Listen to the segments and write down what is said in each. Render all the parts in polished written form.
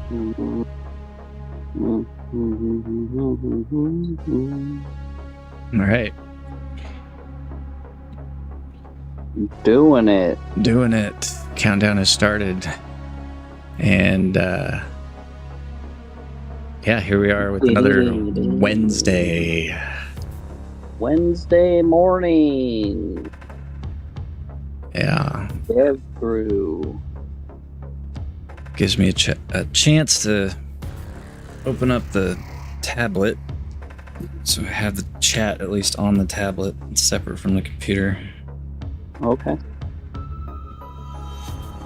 All right. Doing it. Countdown has started. And yeah, here we are with another Wednesday. Wednesday morning. Yeah. Dev Crew. Gives me a chance to open up the tablet. So I have the chat at least on the tablet, separate from the computer. Okay.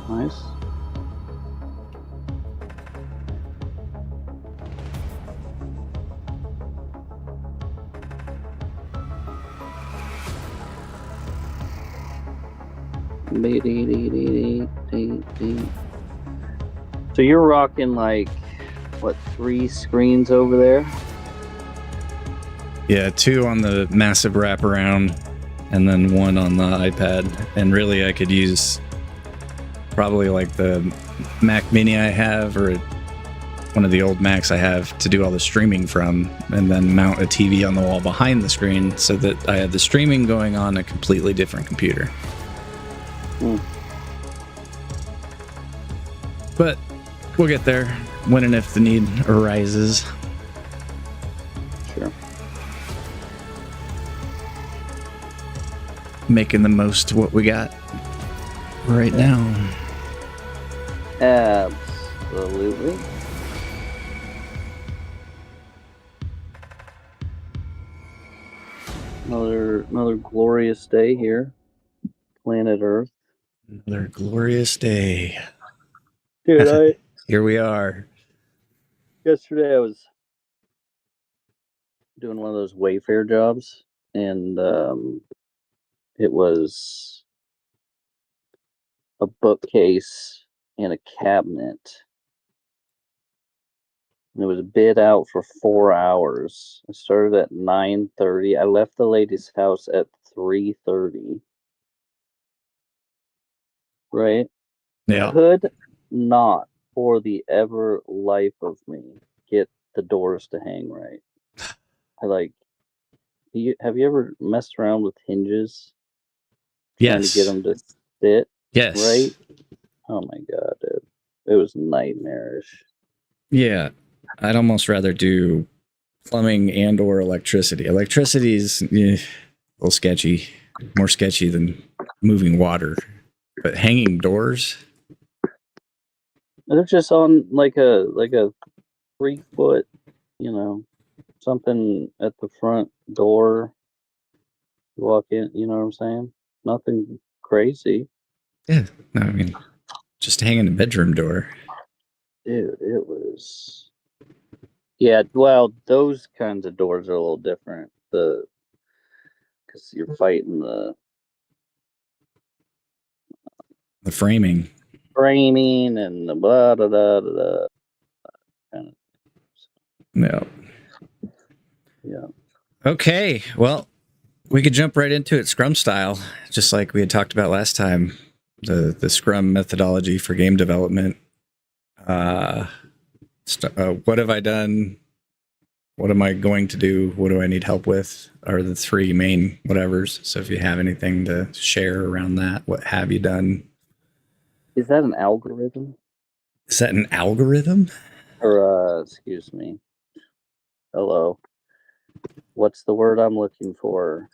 Nice. So you're rocking like, what, 3 screens over there? Yeah, 2 on the massive wraparound and then 1 on the iPad. And really I could use probably like the Mac Mini I have or one of the old Macs I have to do all the streaming from, and then mount a TV on the wall behind the screen so that I have the streaming going on a completely different computer. But we'll get there when and if the need arises. Sure. Making the most of what we got right now. Absolutely. Another glorious day here. Planet Earth. Another glorious day. Dude, here we are. Yesterday I was doing one of those Wayfair jobs, and it was a bookcase and a cabinet. And it was bid out for 4 hours. I started at 9:30. I left the lady's house at 3:30. Right? Yeah. Could not, for the ever life of me, get the doors to hang right. Have you ever messed around with hinges? Yes. Trying to get them to sit? Yes. Right? Oh my god, dude. It was nightmarish. Yeah. I'd almost rather do plumbing and or electricity. Electricity's a little sketcy. More sketchy than moving water. But hanging doors? They're just on like a 3-foot, something at the front door. You walk in, you know what I'm saying? Nothing crazy. Yeah. No, I mean, just hanging a bedroom door. Dude, it was... Yeah, well, those kinds of doors are a little different. Because you're fighting the framing and the blah da da da da kind of. No. Yeah. Okay, well, we could jump right into it Scrum style, just like we had talked about last time. The Scrum methodology for game development. What have I done? What am I going to do? What do I need help with? Are the 3 main whatevers. So if you have anything to share around that, what have you done? Is that an algorithm? Is that an algorithm? Or, excuse me. Hello. What's the word I'm looking for?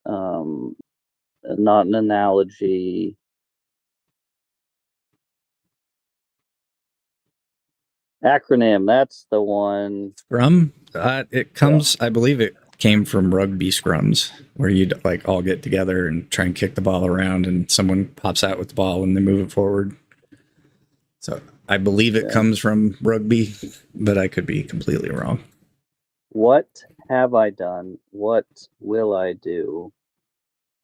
Not an analogy. Acronym, that's the one. Scrum? It comes, I believe it came from rugby scrums, where you'd like all get together and try and kick the ball around and someone pops out with the ball and they move it forward. So I believe it comes from rugby, but I could be completely wrong. What have I done? What will I do?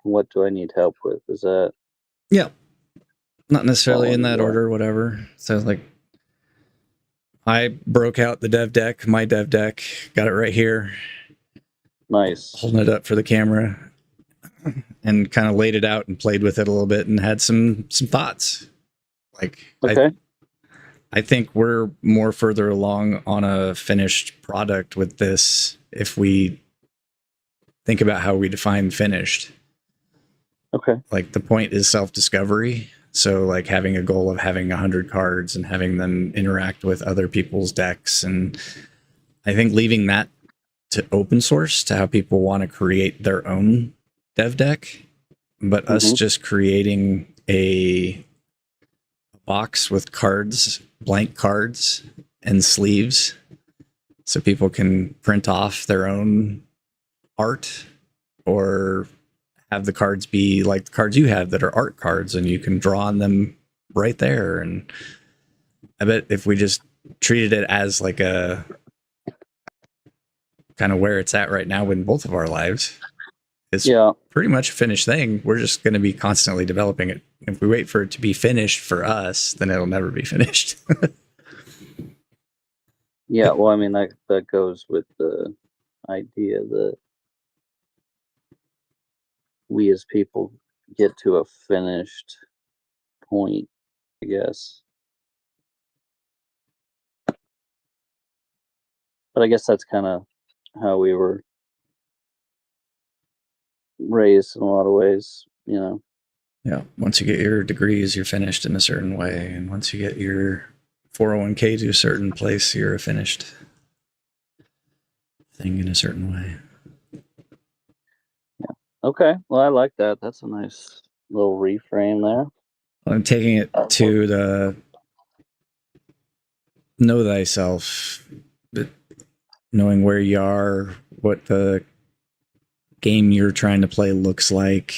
What do I need help with? Is that... Yeah. Not necessarily in that order, whatever. So like, I broke out the dev deck, my dev deck, got it right here. Nice. Holding it up for the camera and kind of laid it out and played with it a little bit and had some thoughts. Like, okay. I think we're more further along on a finished product with this if we think about how we define finished. Okay. Like the point is self-discovery. So like having a goal of having 100 cards and having them interact with other people's decks. And I think leaving that to open source to how people want to create their own dev deck, but us just creating a box with cards, blank cards and sleeves so people can print off their own art or have the cards be like the cards you have that are art cards and you can draw on them right there. And I bet if we just treated it as like a kind of where it's at right now in both of our lives, it's pretty much a finished thing. We're just going to be constantly developing it. If we wait for it to be finished for us, then it'll never be finished. Yeah, well, I mean, that goes with the idea that we as people get to a finished point, I guess. But I guess that's kind of how we were raised in a lot of ways, you know. Yeah. Once you get your degrees, you're finished in a certain way. And once you get your 401k to a certain place, you're a finished thing in a certain way. Yeah. Okay. Well, I like that. That's a nice little reframe there. I'm taking it to the know thyself, knowing where you are, what the game you're trying to play looks like,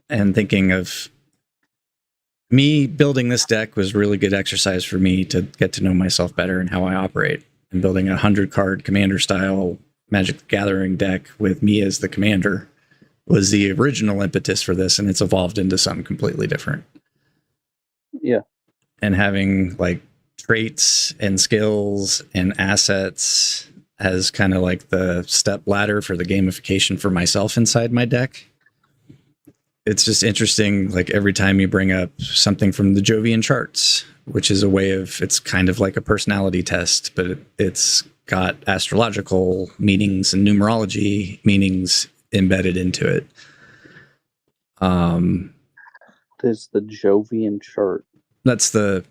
and thinking of me building this deck was really good exercise for me to get to know myself better and how I operate. And building a 100 card commander style Magic the Gathering deck with me as the commander was the original impetus for this, and it's evolved into something completely different. Yeah. And having like traits and skills and assets as kind of like the step ladder for the gamification for myself inside my deck. It's just interesting, like every time you bring up something from the Jovian charts, which is a way of, it's kind of like a personality test, but it's got astrological meanings and numerology meanings embedded into it. There's the Jovian chart. That's the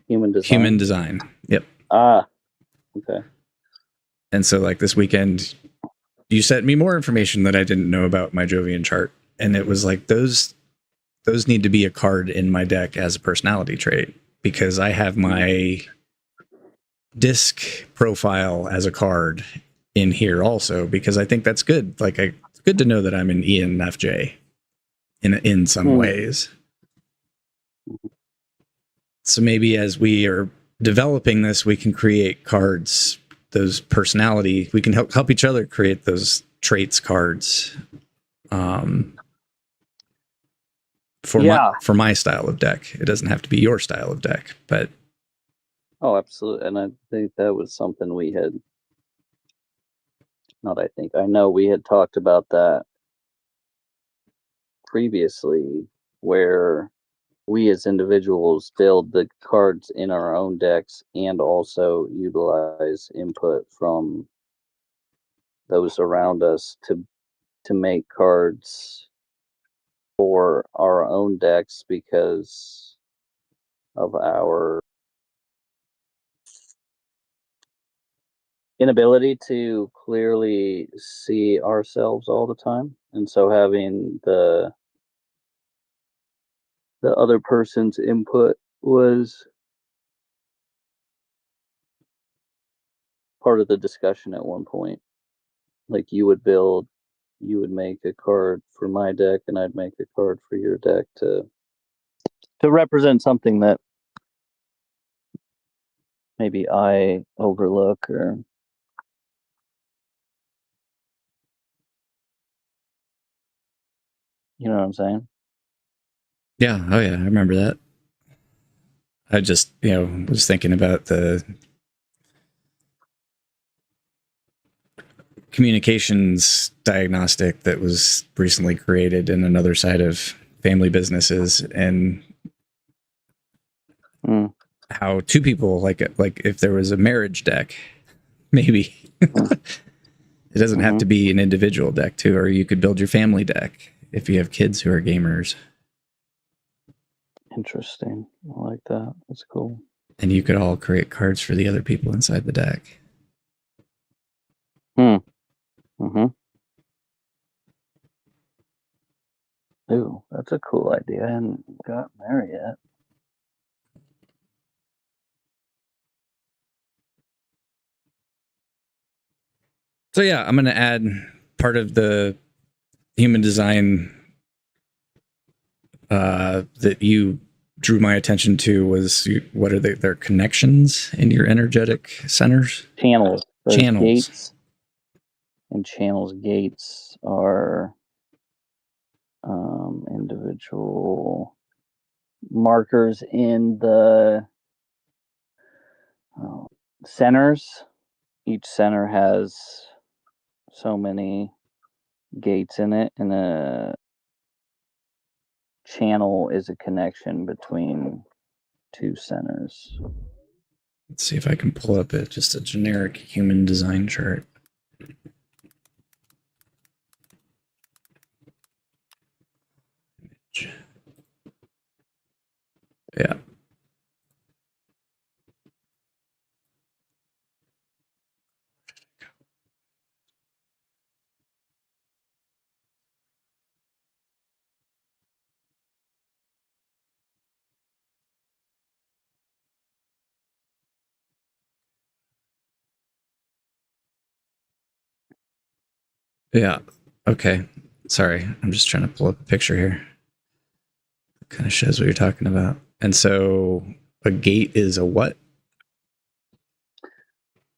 human design. Human design. Yep. Okay. And so like this weekend, you sent me more information that I didn't know about my Jovian chart. And it was like, those need to be a card in my deck as a personality trait, because I have my disc profile as a card in here also, because I think that's good. Like it's good to know that I'm an ENFJ in some ways. So maybe as we are developing this, we can create cards, those personality, we can help each other create those traits cards for my style of deck. It doesn't have to be your style of deck, but absolutely. And I think that was something we had, I know we had talked about that previously, where we as individuals build the cards in our own decks and also utilize input from those around us to make cards for our own decks because of our inability to clearly see ourselves all the time. And so having the other person's input was part of the discussion at one point. Like you would make a card for my deck and I'd make a card for your deck to represent something that maybe I overlook, or you know what I'm saying? yeah. Oh yeah. I remember that. I just, was thinking about the communications diagnostic that was recently created in another side of family businesses and how two people like if there was a marriage deck, maybe it doesn't have to be an individual deck too, or you could build your family deck if you have kids who are gamers. Interesting. I like that. That's cool. And you could all create cards for the other people inside the deck. Ooh, that's a cool idea. I hadn't gotten there yet. So yeah, I'm going to add part of the human design that you drew my attention to was what are their connections in your energetic centers? Channels. Channels. Gates. And channels gates are individual markers in the centers. Each center has so many gates in it, and a channel is a connection between two centers. Let's see if I can pull up just a generic human design chart. Yeah. Yeah. Okay. Sorry. I'm just trying to pull up a picture here. It kind of shows what you're talking about. And so a gate is a what?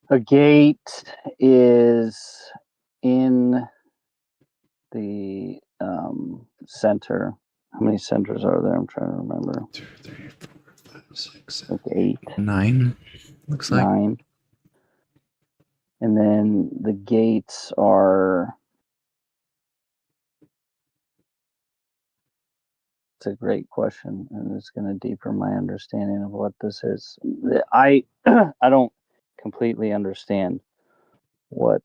A gate is in the center. How many centers are there? I'm trying to remember. 2, 3, 4, 5, 6, 7, like 8. 9. Looks like 9. And then the gates are. It's a great question, and it's going to deepen my understanding of what this is. I don't completely understand what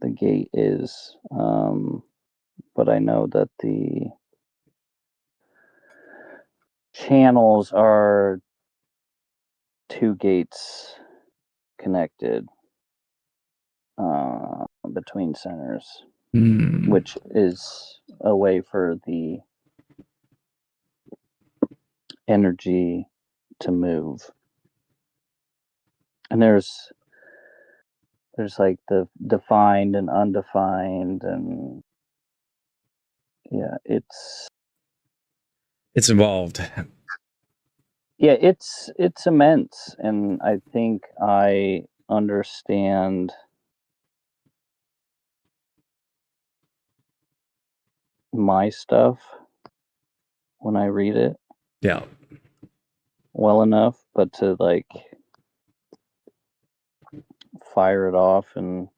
the gate is, but I know that the channels are 2 gates connected between centers, which is a way for the energy to move. And there's like the defined and undefined, and yeah, it's involved. Yeah, it's immense, and I think I understand my stuff when I read it. Yeah. Well enough, but to like fire it off and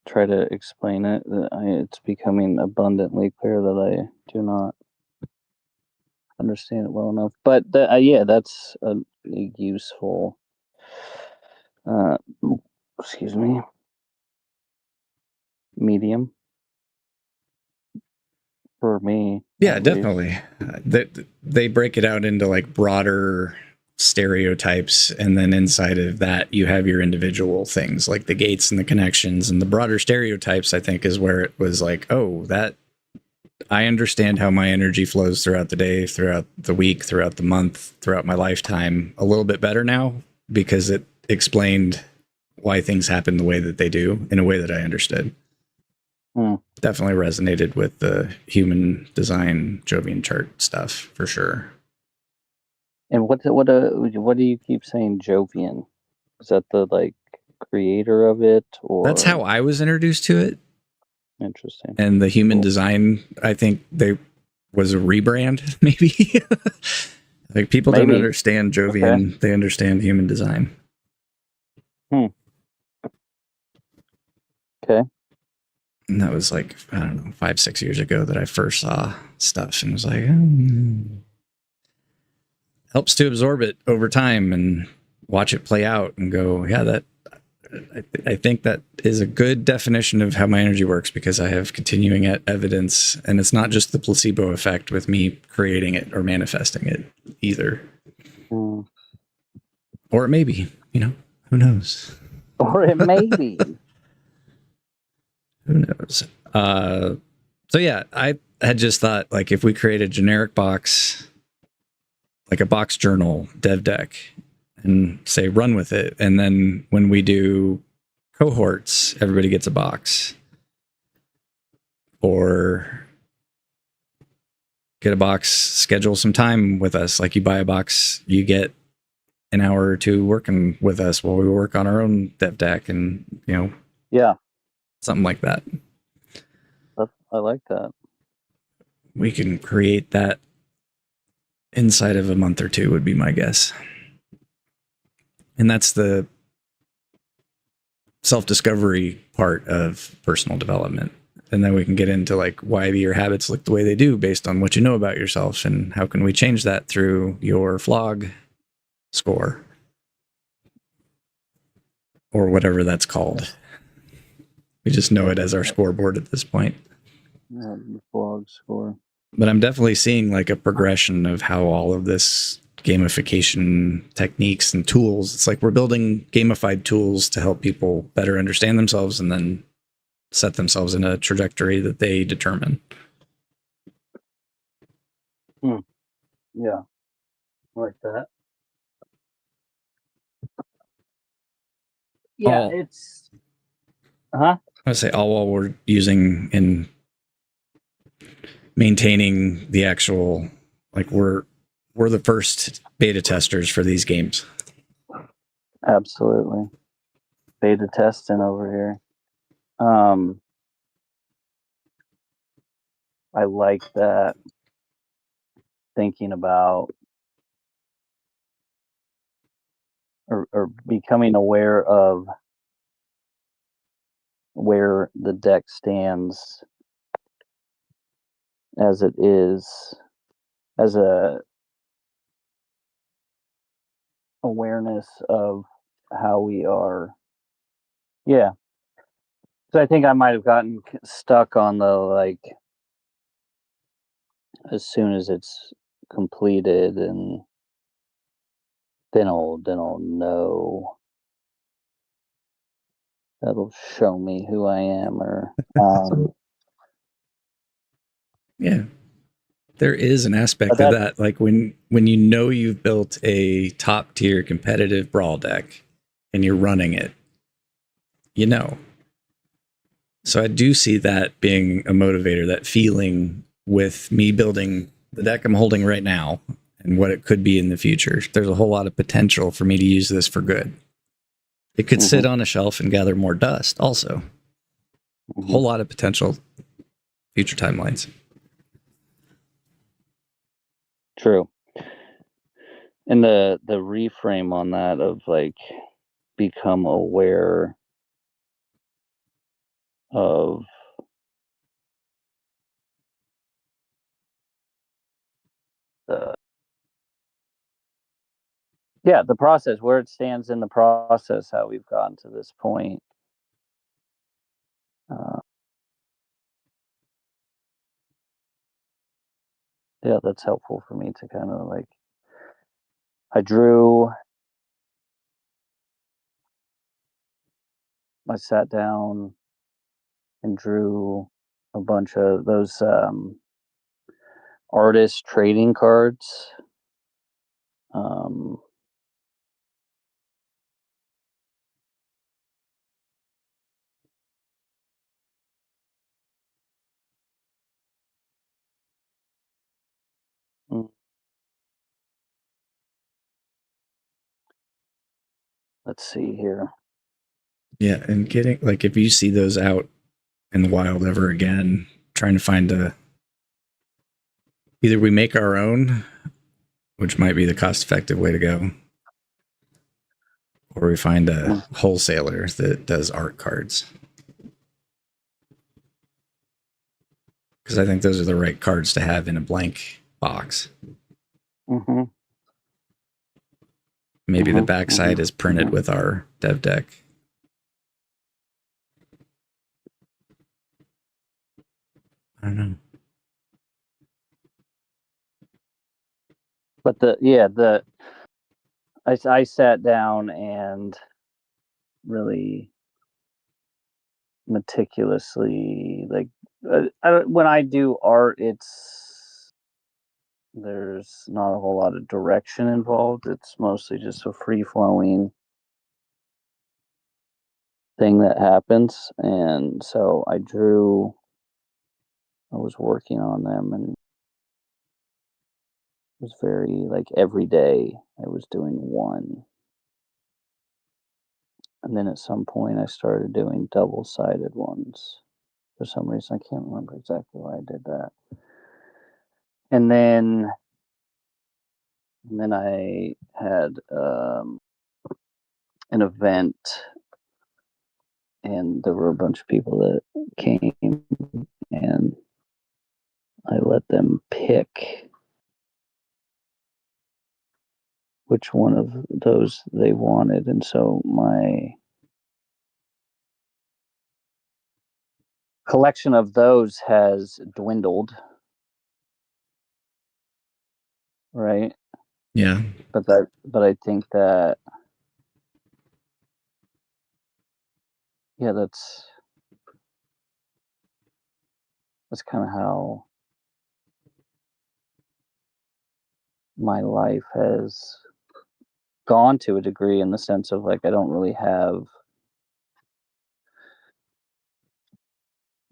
try to explain it, it's becoming abundantly clear that I do not understand it well enough. But yeah, that's a useful medium for me. Yeah, definitely. They break it out into like broader stereotypes, and then inside of that you have your individual things like the gates and the connections. And the broader stereotypes, I think, is where it was like, oh, that I understand how my energy flows throughout the day, throughout the week, throughout the month, throughout my lifetime a little bit better now, because it explained why things happen the way that they do in a way that I understood. Definitely resonated with the human design Jovian chart stuff for sure. And what do you keep saying, Jovian? Is that the like creator of it, or that's how I was introduced to it? Interesting. And the human design, I think they was a rebrand, maybe. Like people don't understand Jovian; okay. They understand human design. Okay. And that was like, I don't know, 5-6 years ago that I first saw stuff and was like, helps to absorb it over time and watch it play out and go, yeah, that I think that is a good definition of how my energy works, because I have continuing evidence, and it's not just the placebo effect with me creating it or manifesting it either. Mm. Or it may be, who knows? Or it may be. Who knows? So yeah, I had just thought, like, if we create a generic box, like a box journal dev deck, and say run with it, and then when we do cohorts, everybody gets a box, or get a box, schedule some time with us. Like, you buy a box, you get an hour or two working with us while we work on our own dev deck, and yeah, something like that. I like that. We can create that inside of a month or two, would be my guess. And that's the self-discovery part of personal development. And then we can get into, like, why your habits look the way they do based on what you know about yourself, and how can we change that through your flog score, or whatever that's called. We just know it as our scoreboard at this point. Yeah, the flog score. But I'm definitely seeing, like, a progression of how all of this gamification techniques and tools, it's like we're building gamified tools to help people better understand themselves and then set themselves in a trajectory that they determine. Yeah, like that. Yeah, it's I say all while we're using and maintaining the actual, like, we're the first beta testers for these games. Absolutely. Beta testing over here. I like that, thinking about or becoming aware of where the deck stands as it is, as a awareness of how we are. Yeah. So I think I might have gotten stuck on the, like, as soon as it's completed, and then I'll know. That'll show me who I am, or Yeah. There is an aspect of that. Like, when you've built a top tier competitive brawl deck and you're running it, So I do see that being a motivator, that feeling with me building the deck I'm holding right now and what it could be in the future. There's a whole lot of potential for me to use this for good. It could sit on a shelf and gather more dust also. A whole lot of potential future timelines. True. And the reframe on that of, like, become aware of the process, where it stands in the process, how we've gotten to this point. Yeah, that's helpful for me to kind of, like, I sat down and drew a bunch of those artist trading cards. Let's see here. Yeah, and getting, like, if you see those out in the wild ever again, trying to find either we make our own, which might be the cost-effective way to go, or we find a wholesaler that does art cards. because I think those are the right cards to have in a blank box. Mm-hmm. Maybe the backside is printed with our dev deck. I don't know. But I sat down and really meticulously, like, when I do art, there's not a whole lot of direction involved. It's mostly just a free-flowing thing that happens. And so I was working on them, and it was very, like, every day I was doing one. And then at some point I started doing double-sided ones. For some reason, I can't remember exactly why I did that. And then I had an event, and there were a bunch of people that came, and I let them pick which one of those they wanted. And so my collection of those has dwindled, right? Yeah. But I think that, yeah, that's kind of how my life has gone to a degree, in the sense of, like, I don't really have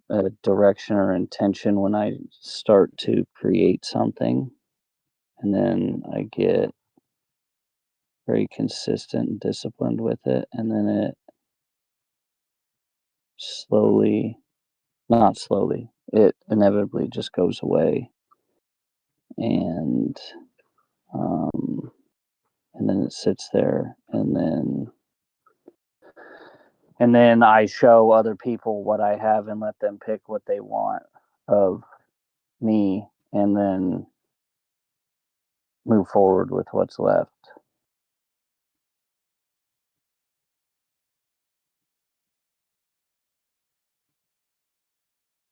a direction or intention when I start to create something, and then I get very consistent and disciplined with it, and then it not slowly, it inevitably just goes away, and then it sits there, and then I show other people what I have and let them pick what they want of me, and then move forward with what's left.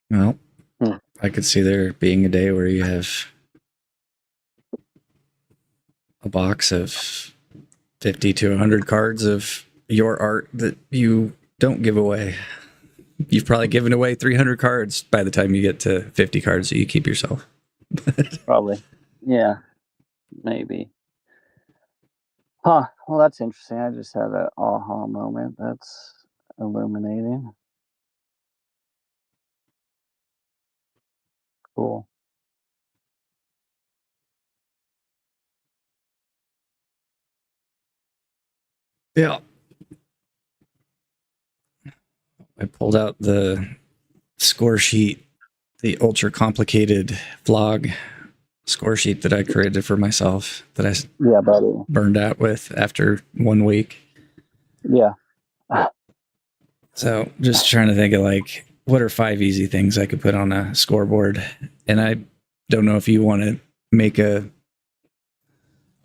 Well, I could see there being a day where you have a box of 50 to 100 cards of your art that you don't give away. You've probably given away 300 cards by the time you get to 50 cards that you keep yourself. Probably. Yeah, maybe. Huh. Well, that's interesting. I just had an aha moment. That's illuminating. Cool. Yeah. I pulled out the score sheet, the ultra complicated vlog score sheet that I created for myself that I burned out with after 1 week. Yeah. So just trying to think of, like, what are 5 easy things I could put on a scoreboard? And I don't know if you want to make a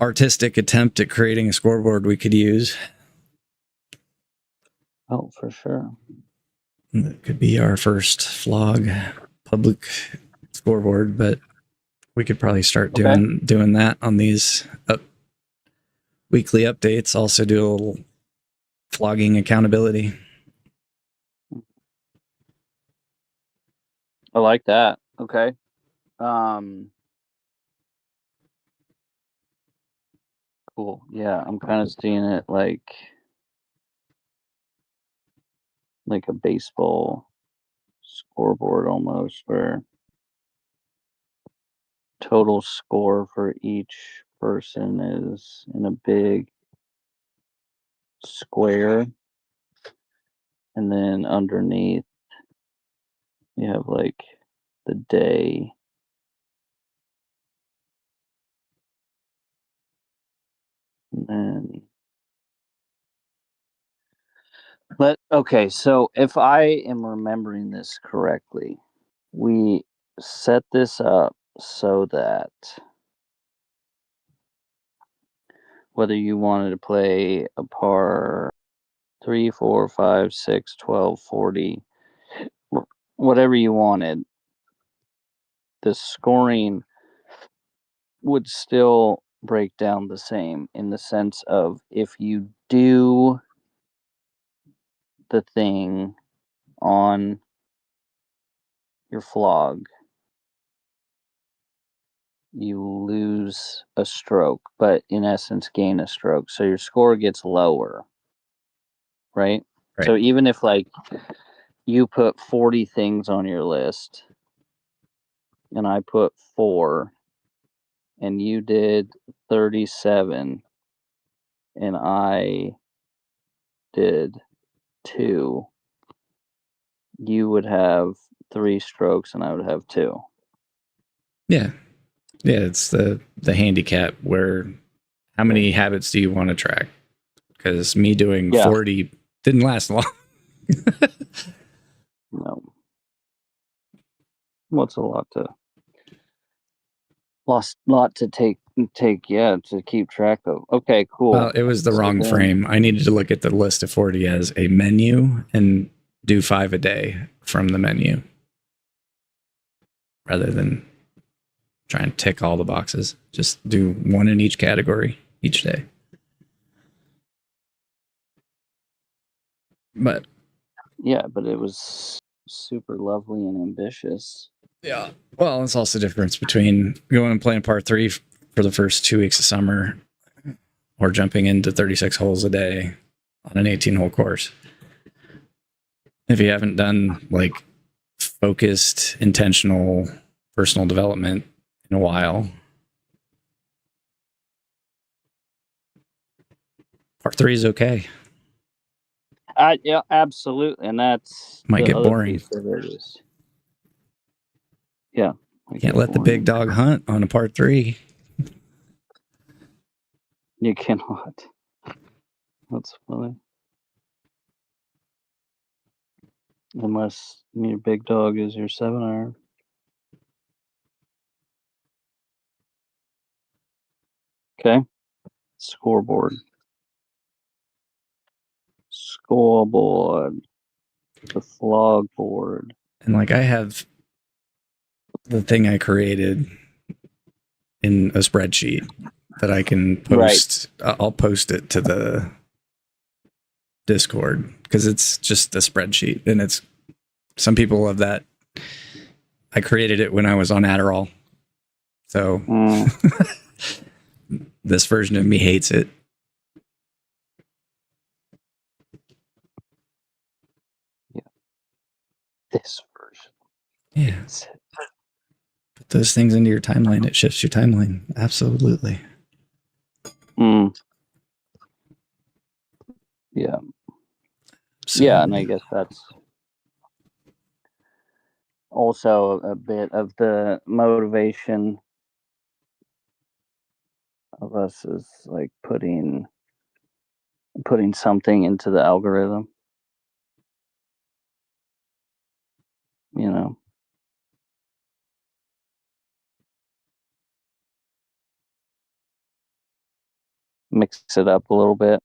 artistic attempt at creating a scoreboard we could use. Oh, for sure. That could be our first vlog public scoreboard, but we could probably start doing that on these weekly updates. Also do a little vlogging accountability. I like that. Okay. Cool. Yeah, I'm kind of seeing it like a baseball scoreboard almost, where total score for each person is in a big square, and then underneath you have, like, the day, and then okay, so if I am remembering this correctly, we set this up so that whether you wanted to play a par 3, 4, 5, 6, 12, 40, whatever you wanted, the scoring would still break down the same, in the sense of if you do the thing on your flog, you lose a stroke, but in essence gain a stroke. So your score gets lower, right? Right. So even if like you put 40 things on your list and I put 4 and you did 37 and I did 2, you would have 3 strokes and I would have 2. Yeah. Yeah, it's the handicap where how many habits do you want to track? Because me doing 40 didn't last long. No. What's a lot to take to keep track of. Okay, cool. Well, it was the wrong frame. I needed to look at the list of 40 as a menu and do 5 a day from the menu rather than try and tick all the boxes. Just do 1 in each category each day. But yeah, but it was super lovely and ambitious. Yeah. Well, it's also the difference between going and playing par 3 for the first 2 weeks of summer or jumping into 36 holes a day on an 18-hole course. If you haven't done like focused, intentional personal development in a while, par 3 is okay. Yeah, absolutely, and that's might get boring. Yeah, can't let the big dog hunt on a par 3. You cannot. That's funny. Unless your big dog is your 7-iron. Okay. Scoreboard. The flog board. And like I have the thing I created in a spreadsheet that I can post. Right. I'll post it to the Discord because it's just a spreadsheet, and it's some people love that. I created it when I was on Adderall, so this version of me hates it. Yeah, this version. Yeah. Put those things into your timeline. It shifts your timeline. Absolutely. Yeah. So, yeah, and I guess that's also a bit of the motivation of us is like putting something into the algorithm. You know. Mix it up a little bit.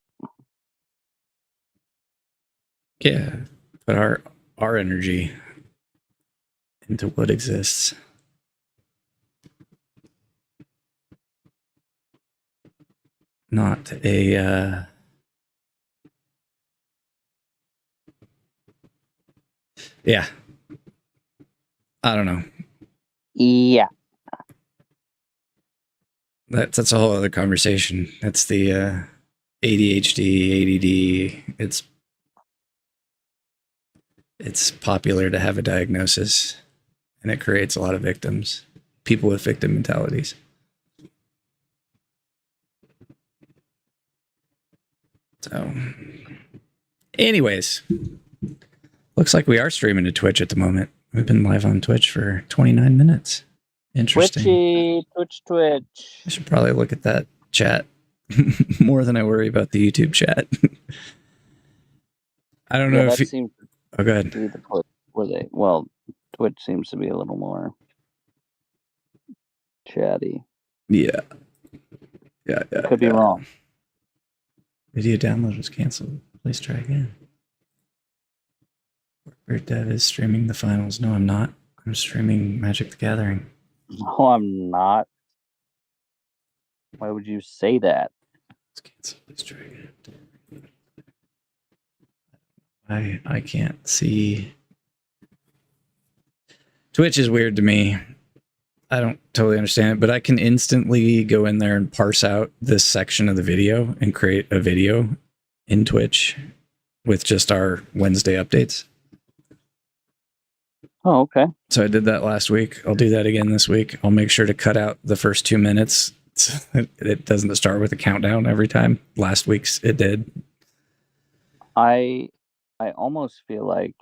Yeah, put our energy into what exists. Not a yeah. I don't know. Yeah. That's a whole other conversation. That's the ADHD, ADD. It's popular to have a diagnosis, and it creates a lot of victims, people with victim mentalities. So, anyways, looks like we are streaming to Twitch at the moment. We've been live on Twitch for 29 minutes. Interesting. Twitch. I should probably look at that chat more than I worry about the YouTube chat. I don't know if seems oh, go ahead. Where Twitch seems to be a little more. chatty. Yeah. Could be wrong. Video download was canceled. Please try again. ForkbeardDEV is streaming the finals. No, I'm not. I'm streaming Magic the Gathering. No, I'm not. Why would you say that? It's canceled. Please try again. I can't see. Twitch is weird to me. I don't totally understand it, but I can instantly go in there and parse out this section of the video and create a video in Twitch with just our Wednesday updates. Oh, okay. So I did that last week. I'll do that again this week. I'll make sure to cut out the first 2 minutes. It doesn't start with a countdown every time. Last week's it did. I almost feel like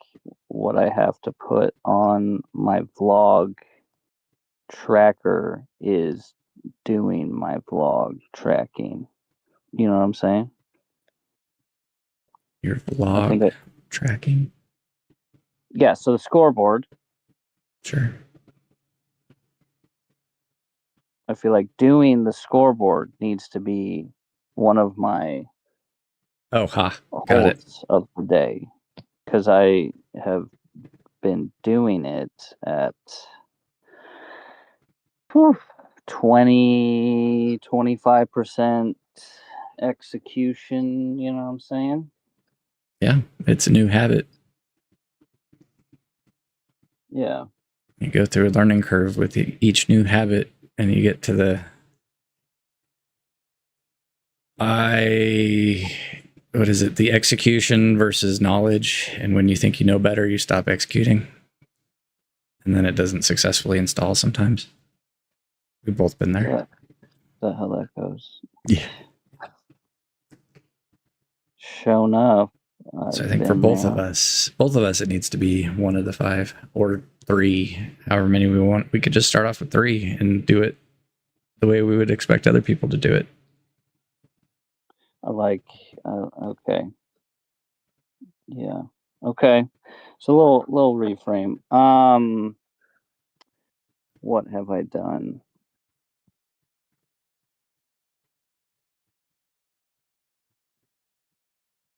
what I have to put on my vlog tracker is doing my vlog tracking. You know what I'm saying? Your vlog tracking? Yeah, so the scoreboard. Sure. I feel like doing the scoreboard needs to be one of my got it. of the day, because I have been doing it at 20-25% execution. You know what I'm saying? Yeah, it's a new habit. Yeah. You go through a learning curve with each new habit, and you get to the what is it? The execution versus knowledge. And when you think you know better, you stop executing. And then it doesn't successfully install sometimes. We've both been there. Yeah. That's how that goes. Yeah. Shown up. So I think for both of us, it needs to be one of the 5 or 3, however many we want. We could just start off with 3 and do it the way we would expect other people to do it. I like, okay. Yeah. Okay. So a little reframe. What have I done?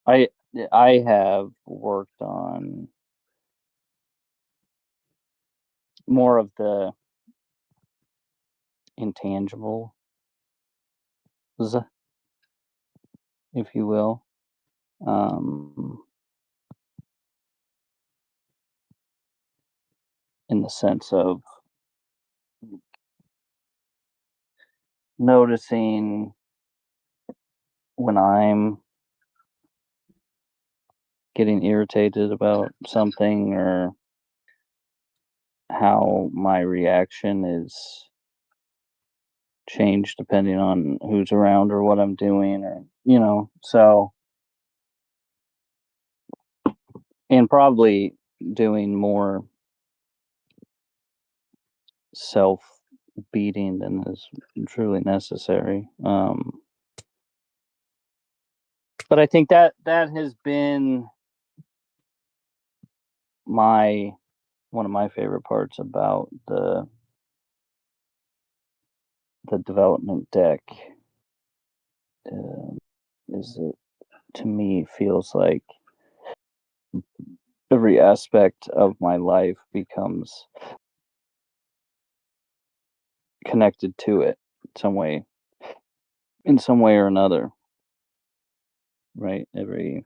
I have worked on more of the intangible, if you will. In the sense of noticing when I'm getting irritated about something, or how my reaction is changed depending on who's around or what I'm doing, or, you know, so, and probably doing more self beating than is truly necessary. But I think that has been one of my favorite parts about the development deck, is that, to me, feels like every aspect of my life becomes connected to it in some way or another, right? The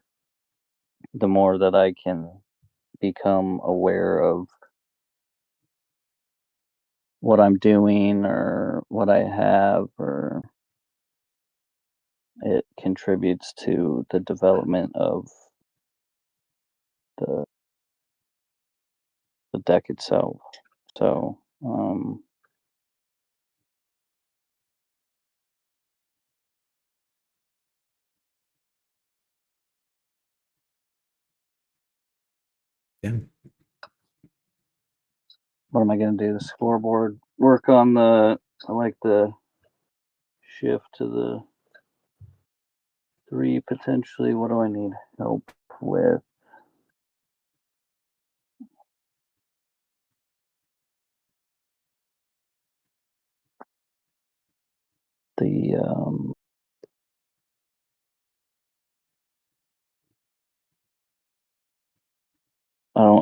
more that I can become aware of what I'm doing or what I have, or it contributes to the development of the deck itself. So, Yeah. what am I going to do? The scoreboard, work on I like the shift to the 3 potentially. What do I need help with? the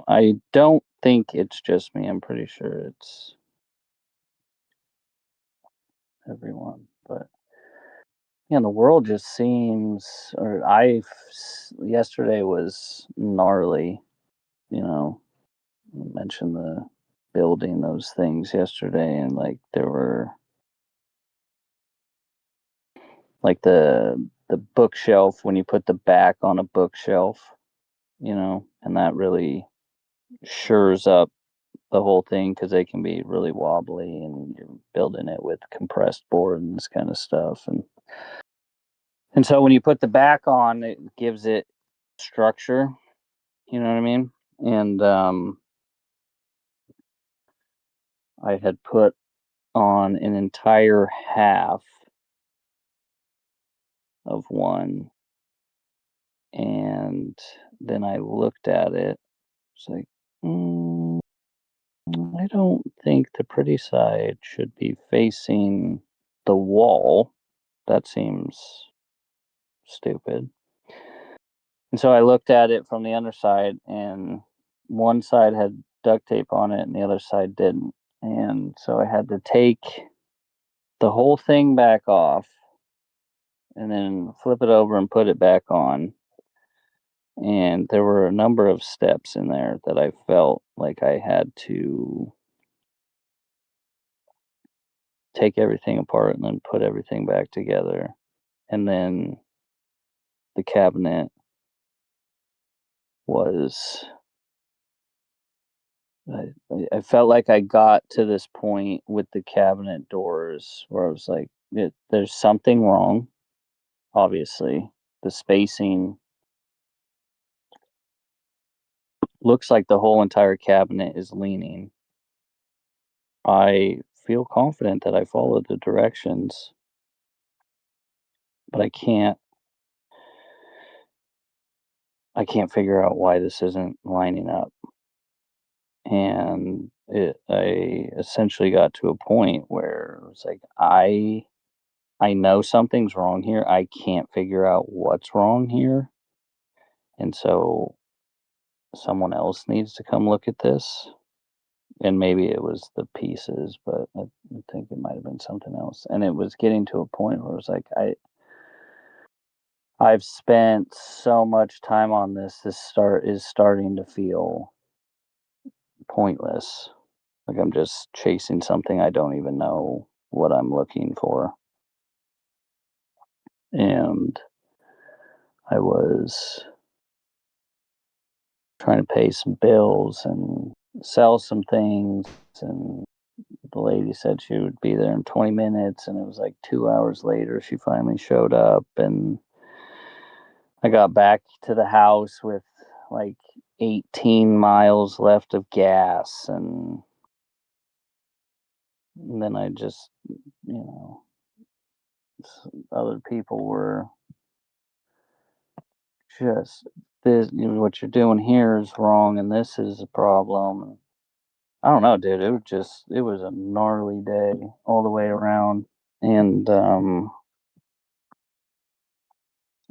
I don't think it's just me. I'm pretty sure it's everyone, but yeah, the world just seems, or yesterday was gnarly. You know, I mentioned the building those things yesterday, and like there were like the bookshelf when you put the back on a bookshelf, and that really shores up the whole thing because they can be really wobbly, and you're building it with compressed board and this kind of stuff, and so when you put the back on, it gives it structure. You know what I mean? And I had put on an entire half of one, and then I looked at it. It's like, I don't think the pretty side should be facing the wall. That seems stupid. And so I looked at it from the underside, and one side had duct tape on it, and the other side didn't. And so I had to take the whole thing back off and then flip it over and put it back on. And there were a number of steps in there that I felt like I had to take everything apart and then put everything back together. And then the cabinet was, I felt like I got to this point with the cabinet doors where I was like, there's something wrong, obviously. The spacing looks like the whole entire cabinet is leaning. I feel confident that I followed the directions, but I can't figure out why this isn't lining up. And I essentially got to a point where it was like, I know something's wrong here. I can't figure out what's wrong here. And so someone else needs to come look at this. And maybe it was the pieces, but I think it might have been something else. And it was getting to a point where it was like, I've spent so much time on this. This is starting to feel pointless. Like I'm just chasing something I don't even know what I'm looking for. And I was trying to pay some bills and sell some things, and the lady said she would be there in 20 minutes, and it was like 2 hours later she finally showed up, and I got back to the house with like 18 miles left of gas, and then I just, other people were just, this, what you're doing here is wrong, and this is a problem. I don't know, dude. It was a gnarly day all the way around, and I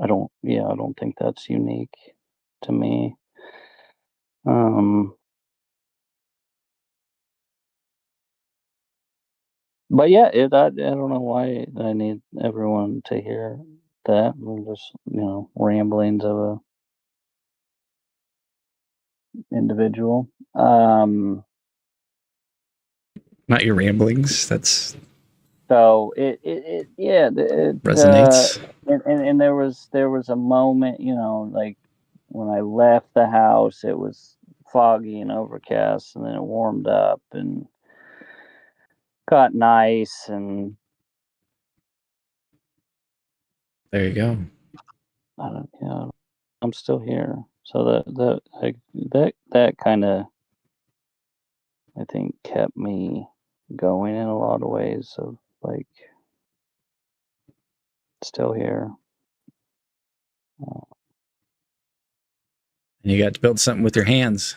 don't think that's unique to me. But yeah, I don't know why I need everyone to hear that. I'm just, ramblings of a individual. Not your ramblings. That's So resonates. And there was a moment, like when I left the house, it was foggy and overcast, and then it warmed up and got nice, and There you go. I don't, I'm still here. So that kind of, I think, kept me going in a lot of ways of like still here. And you got to build something with your hands.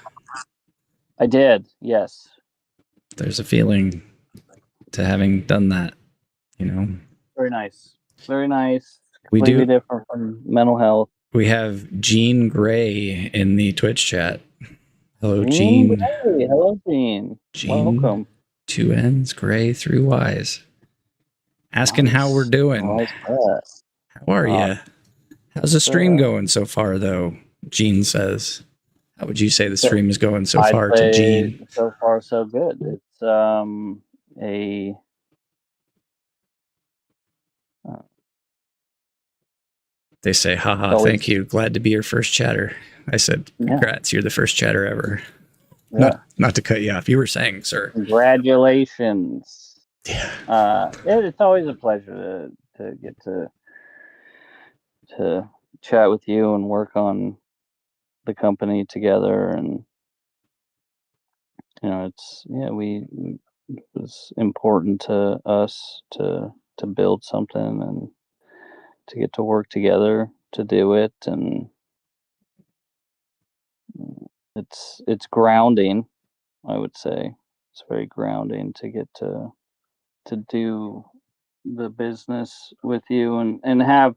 I did, yes. There's a feeling to having done that, very nice. Very nice. We Completely do. different from mental health. We have Jean Gray in the Twitch chat. Hello, Jean. Jean. Hey, hello, Jean. Jean. Welcome. 2 N's, Gray, 3 Y's. Asking how we're doing. I like that. How are you? How's the stream going so far, though? Jean says. How would you say the stream is going so far to Jean? So far, so good. It's They say, haha, thank you. Glad to be your first chatter. I said, congrats, you're the first chatter ever. Yeah. Not to cut you off. You were saying, sir. Congratulations. Yeah. It's always a pleasure to get to chat with you and work on the company together, and it was important to us to build something and to get to work together to do it, and it's grounding. I would say it's very grounding to get to do the business with you and have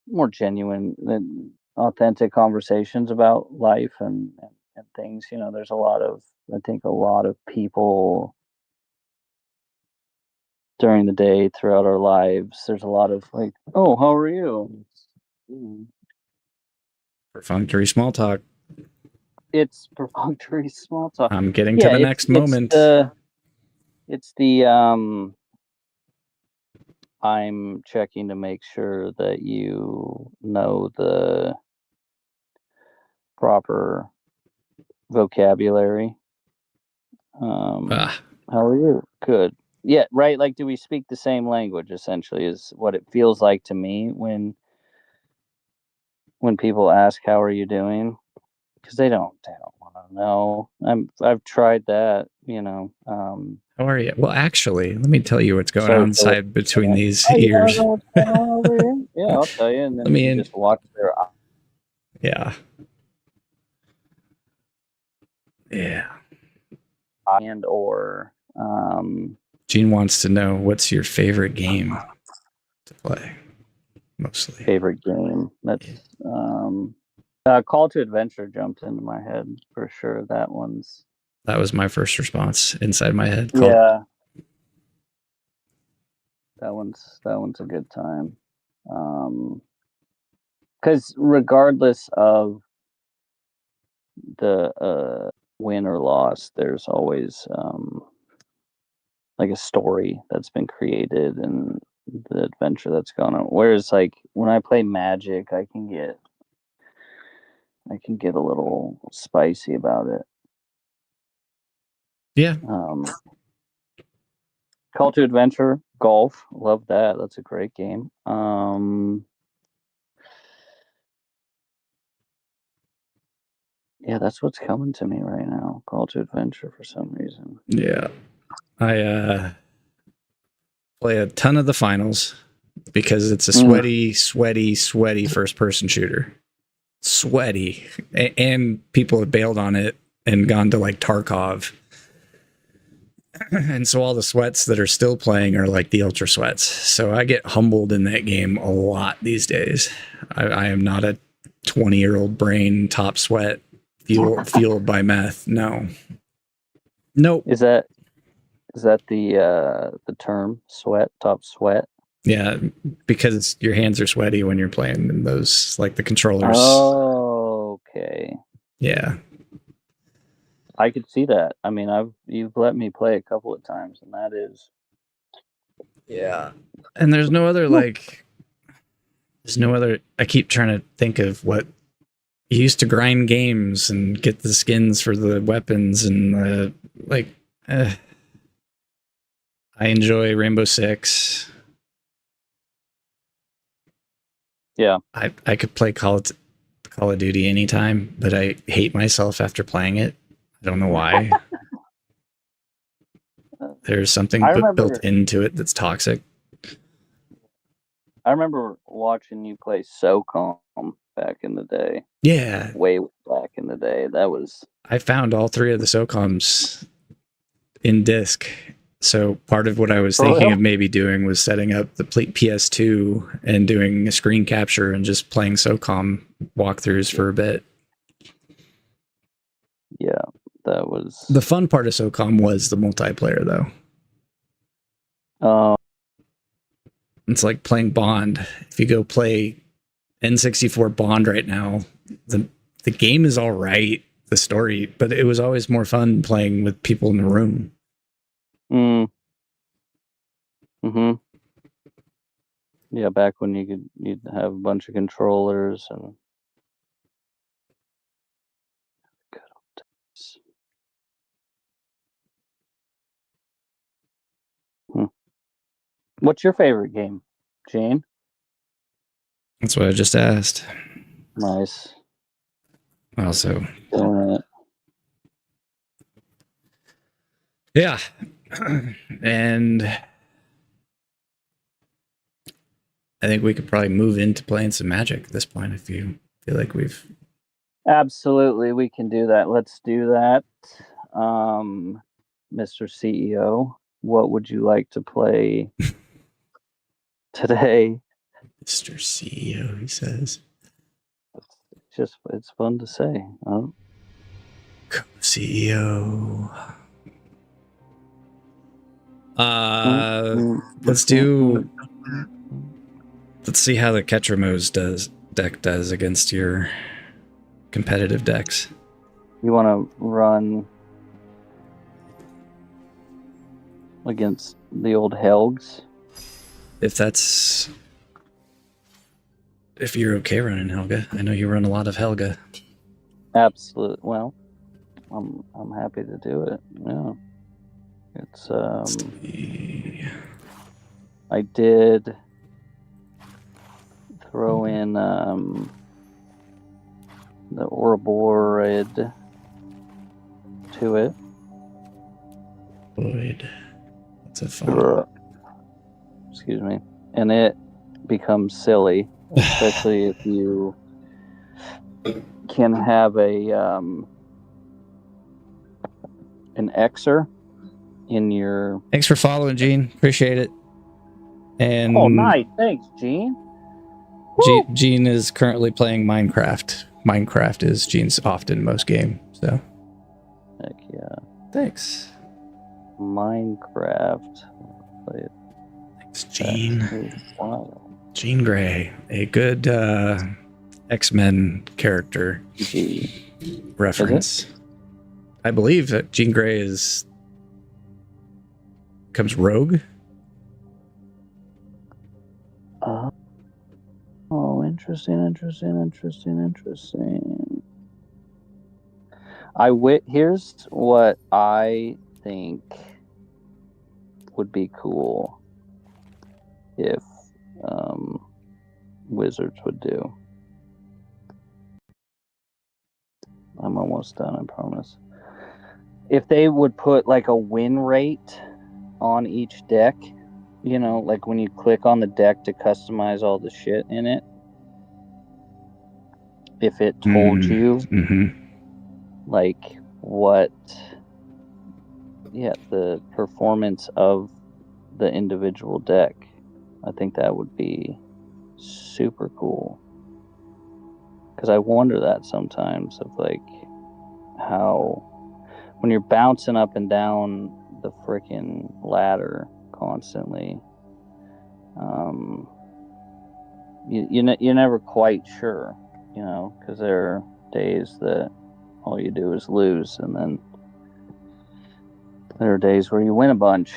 more genuine and authentic conversations about life and things. There's I think a lot of people during the day throughout our lives, there's a lot of like, oh, how are you? Perfunctory small talk. It's perfunctory small talk. I'm getting to the next moment. It's the I'm checking to make sure that you know the proper vocabulary. How are you? Good. Yeah, right. Like, do we speak the same language? Essentially, is what it feels like to me when people ask, "How are you doing?" Because they don't want to know. I've tried that. How are you? Well, actually, let me tell you what's going on inside between these ears. What's going on over here? Yeah, I'll tell you. And then you just watch their eyes. Yeah. Yeah. And or Gene wants to know, what's your favorite game to play? Mostly. Favorite game. That's Call to Adventure jumped into my head for sure. That was my first response inside my head. Yeah. That one's a good time. Because regardless of the win or loss, there's always like a story that's been created and the adventure that's gone on. Whereas like when I play Magic, I can get a little spicy about it. Yeah. Call to Adventure, golf, love that. That's a great game. Yeah, that's what's coming to me right now. Call to Adventure for some reason. Yeah. I play a ton of the finals because it's a sweaty first person shooter. Sweaty. And people have bailed on it and gone to like Tarkov. And so all the sweats that are still playing are like the ultra sweats. So I get humbled in that game a lot these days. I am not a 20-year-old brain top sweat fueled by meth. No. Nope. Is that the term top sweat? Yeah, because your hands are sweaty when you're playing in those, like the controllers. Oh, okay. Yeah. I could see that. I mean, you've let me play a couple of times, and that is. Yeah. And there's no other I keep trying to think of what you used to grind games and get the skins for the weapons and I enjoy Rainbow Six. Yeah. I could play Call of Duty anytime, but I hate myself after playing it. I don't know why. There's something built into it that's toxic. I remember watching you play SOCOM back in the day. Yeah. Way back in the day. That was... I found all 3 of the SOCOMs in disc So part of what I was For thinking real? of maybe doing was setting up the PS2 and doing a screen capture and just playing SOCOM walkthroughs for a bit. Yeah, that was The fun part of SOCOM was the multiplayer, though. It's like playing Bond. If you go play N64 Bond right now, the game is all right, the story, but it was always more fun playing with people in the room. Yeah, back when you'd have a bunch of controllers and good old days. What's your favorite game, Gene? That's what I just asked. Nice. Also, Doing it. yeah. And I think we could probably move into playing some Magic at this point if you feel like we've... Absolutely, we can do that. Let's do that. Mr. CEO, what would you like to play today? Mr. CEO, he says. It's fun to say. Huh? CEO. Let's see how the Ketramose deck does against your competitive decks. You want to run against the old Helgs? If you're okay running Helga. I know you run a lot of Helga. Absolutely. Well, I'm happy to do it. Yeah. It's I did throw in the Ouroborid to it. Void. That's a fun. Excuse me. And it becomes silly, especially if you can have an Xer in your... Thanks for following, Gene. Appreciate it. And oh, nice. Thanks, Gene. Gene is currently playing Minecraft. Minecraft is Gene's often most game. So, heck yeah. Thanks. Minecraft. Play it. Thanks, Gene. Jean Grey, a good X-Men character reference. I believe that Jean Grey becomes rogue. Oh, interesting. Here's what I think would be cool if Wizards would do. I'm almost done, I promise. If they would put like a win rate on each deck, you know, like when you click on the deck to customize all the shit in it, if it told you like what the performance of the individual deck, I think that would be super cool. Because I wonder that sometimes of like how when you're bouncing up and down the freaking ladder constantly, you're never quite sure, you know, because there are days that all you do is lose, and then there are days where you win a bunch.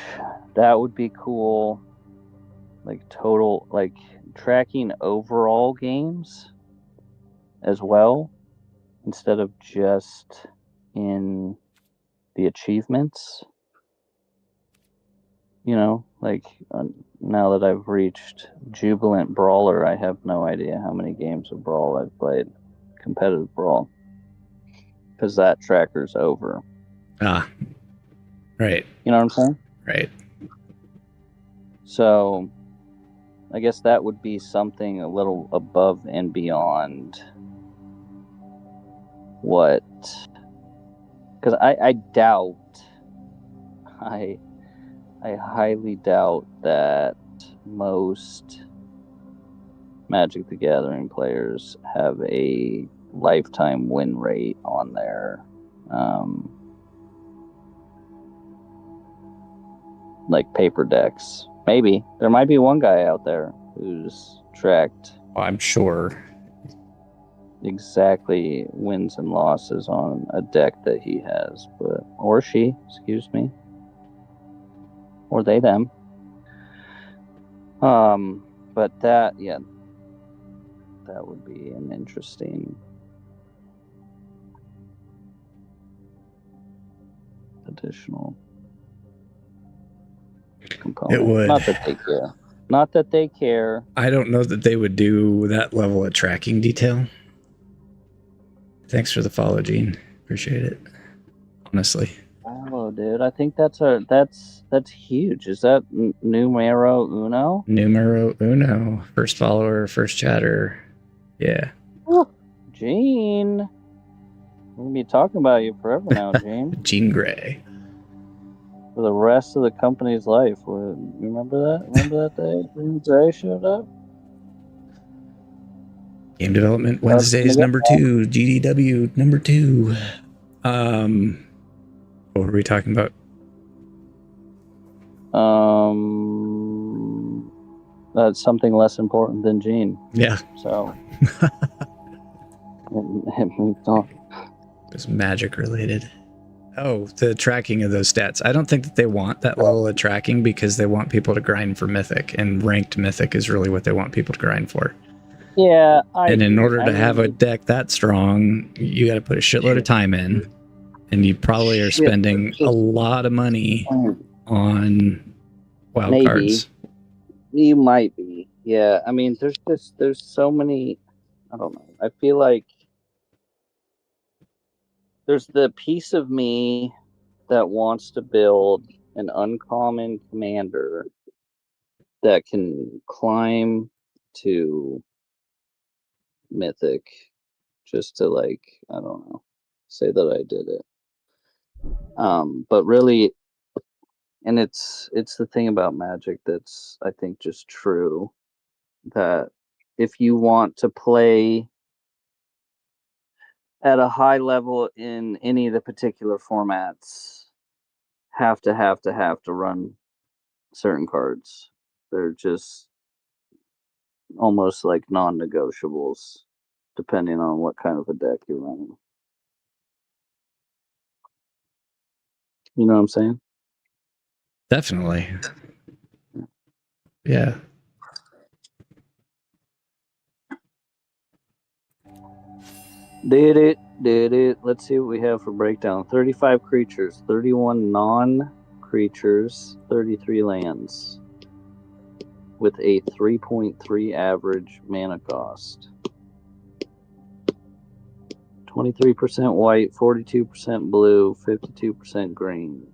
That would be cool. Like total, like tracking overall games as well, instead of just in the achievements. You know, like now that I've reached Jubilant Brawler, I have no idea how many games of Brawl I've played, competitive Brawl, because that tracker's over. Ah, right. You know what I'm saying? Right. So I guess that would be something a little above and beyond what... Because I doubt I highly doubt that most Magic the Gathering players have a lifetime win rate on their like paper decks. Maybe there might be one guy out there who's tracked I'm sure. exactly wins and losses on a deck that he has, but or she, excuse me, or they them. But that would be an interesting additional component. It would. Not that they care. Not that they care. I don't know that they would do that level of tracking detail. Thanks for the follow, Gene. Appreciate it. Honestly. Hello, dude. I think that's huge. Is that numero uno? Numero uno. First follower, first chatter. Yeah. Oh, Gene. We're gonna be talking about you forever now, Gene. Gene Gray. For the rest of the company's life. Remember that? Remember that day Gene Gray showed up? Game Development Wednesdays number 2. GDW number 2. What were we talking about? That's something less important than Gene. Yeah. So. It's magic related. Oh, the tracking of those stats. I don't think that they want that level of tracking because they want people to grind for Mythic, and ranked Mythic is really what they want people to grind for. Yeah. And in order to have a deck that strong, you got to put a shitload of time in, and you probably are spending a lot of money on wild cards. You might be. Yeah. I mean, there's so many. I don't know. I feel like there's the piece of me that wants to build an uncommon commander that can climb to Mythic just to, like, I don't know, say that I did it. But really, and it's the thing about Magic that's, I think, just true, that if you want to play at a high level in any of the particular formats, have to run certain cards. They're just almost like non-negotiables, depending on what kind of a deck you're running. You know what I'm saying? Definitely. Yeah. Did it. Let's see what we have for breakdown. 35 creatures, 31 non-creatures, 33 lands, with a 3.3 average mana cost. 23% white, 42% blue, 52% green.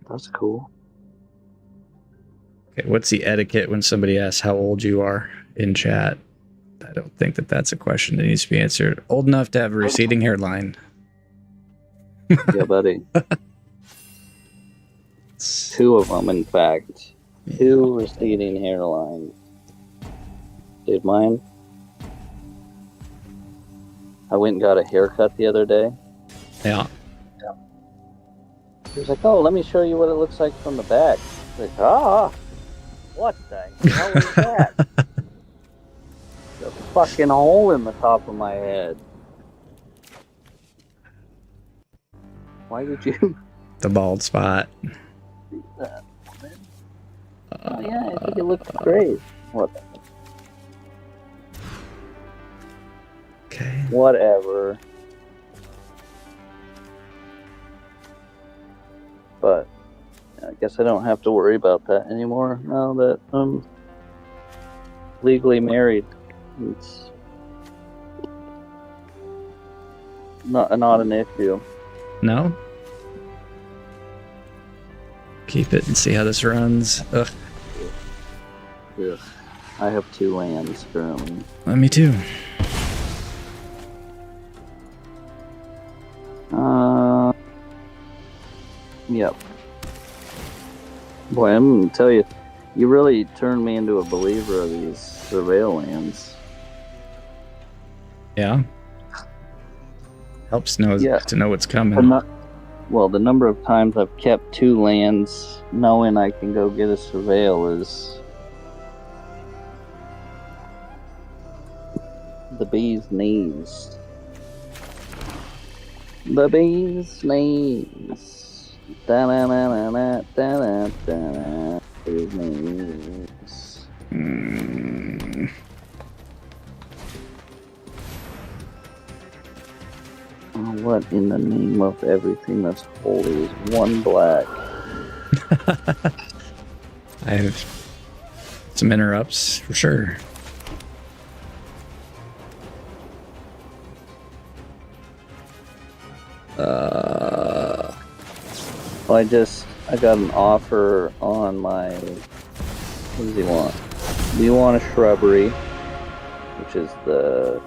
That's cool. Okay, what's the etiquette when somebody asks how old you are in chat? I don't think that that's a question that needs to be answered. Old enough to have a receding hairline. Yeah, buddy. 2 of them, in fact. 2 receding hairlines. Dude, mine. I went and got a haircut the other day. Yeah. He was like, "Oh, let me show you what it looks like from the back." I was like, what the hell is that? A fucking hole in the top of my head. Why would you? The bald spot. Oh yeah, I think it looks great. What? Okay. Whatever. But I guess I don't have to worry about that anymore now that I'm legally married. It's not an issue. No? Keep it and see how this runs. Ugh. Yeah. I have 2 lands currently. Me too. Yep. Boy, I'm gonna tell you, you really turned me into a believer of these surveil lands. Yeah. Helps to know what's coming. The number of times I've kept 2 lands knowing I can go get a surveil is the bee's knees. The bee's knees. Da-na-na-na-na, da-na-da-na. Bee's knees. What in the name of everything that's holy is 1 black? I have some interrupts for sure. I got an offer on my. What does he want? Do you want a shrubbery, which is the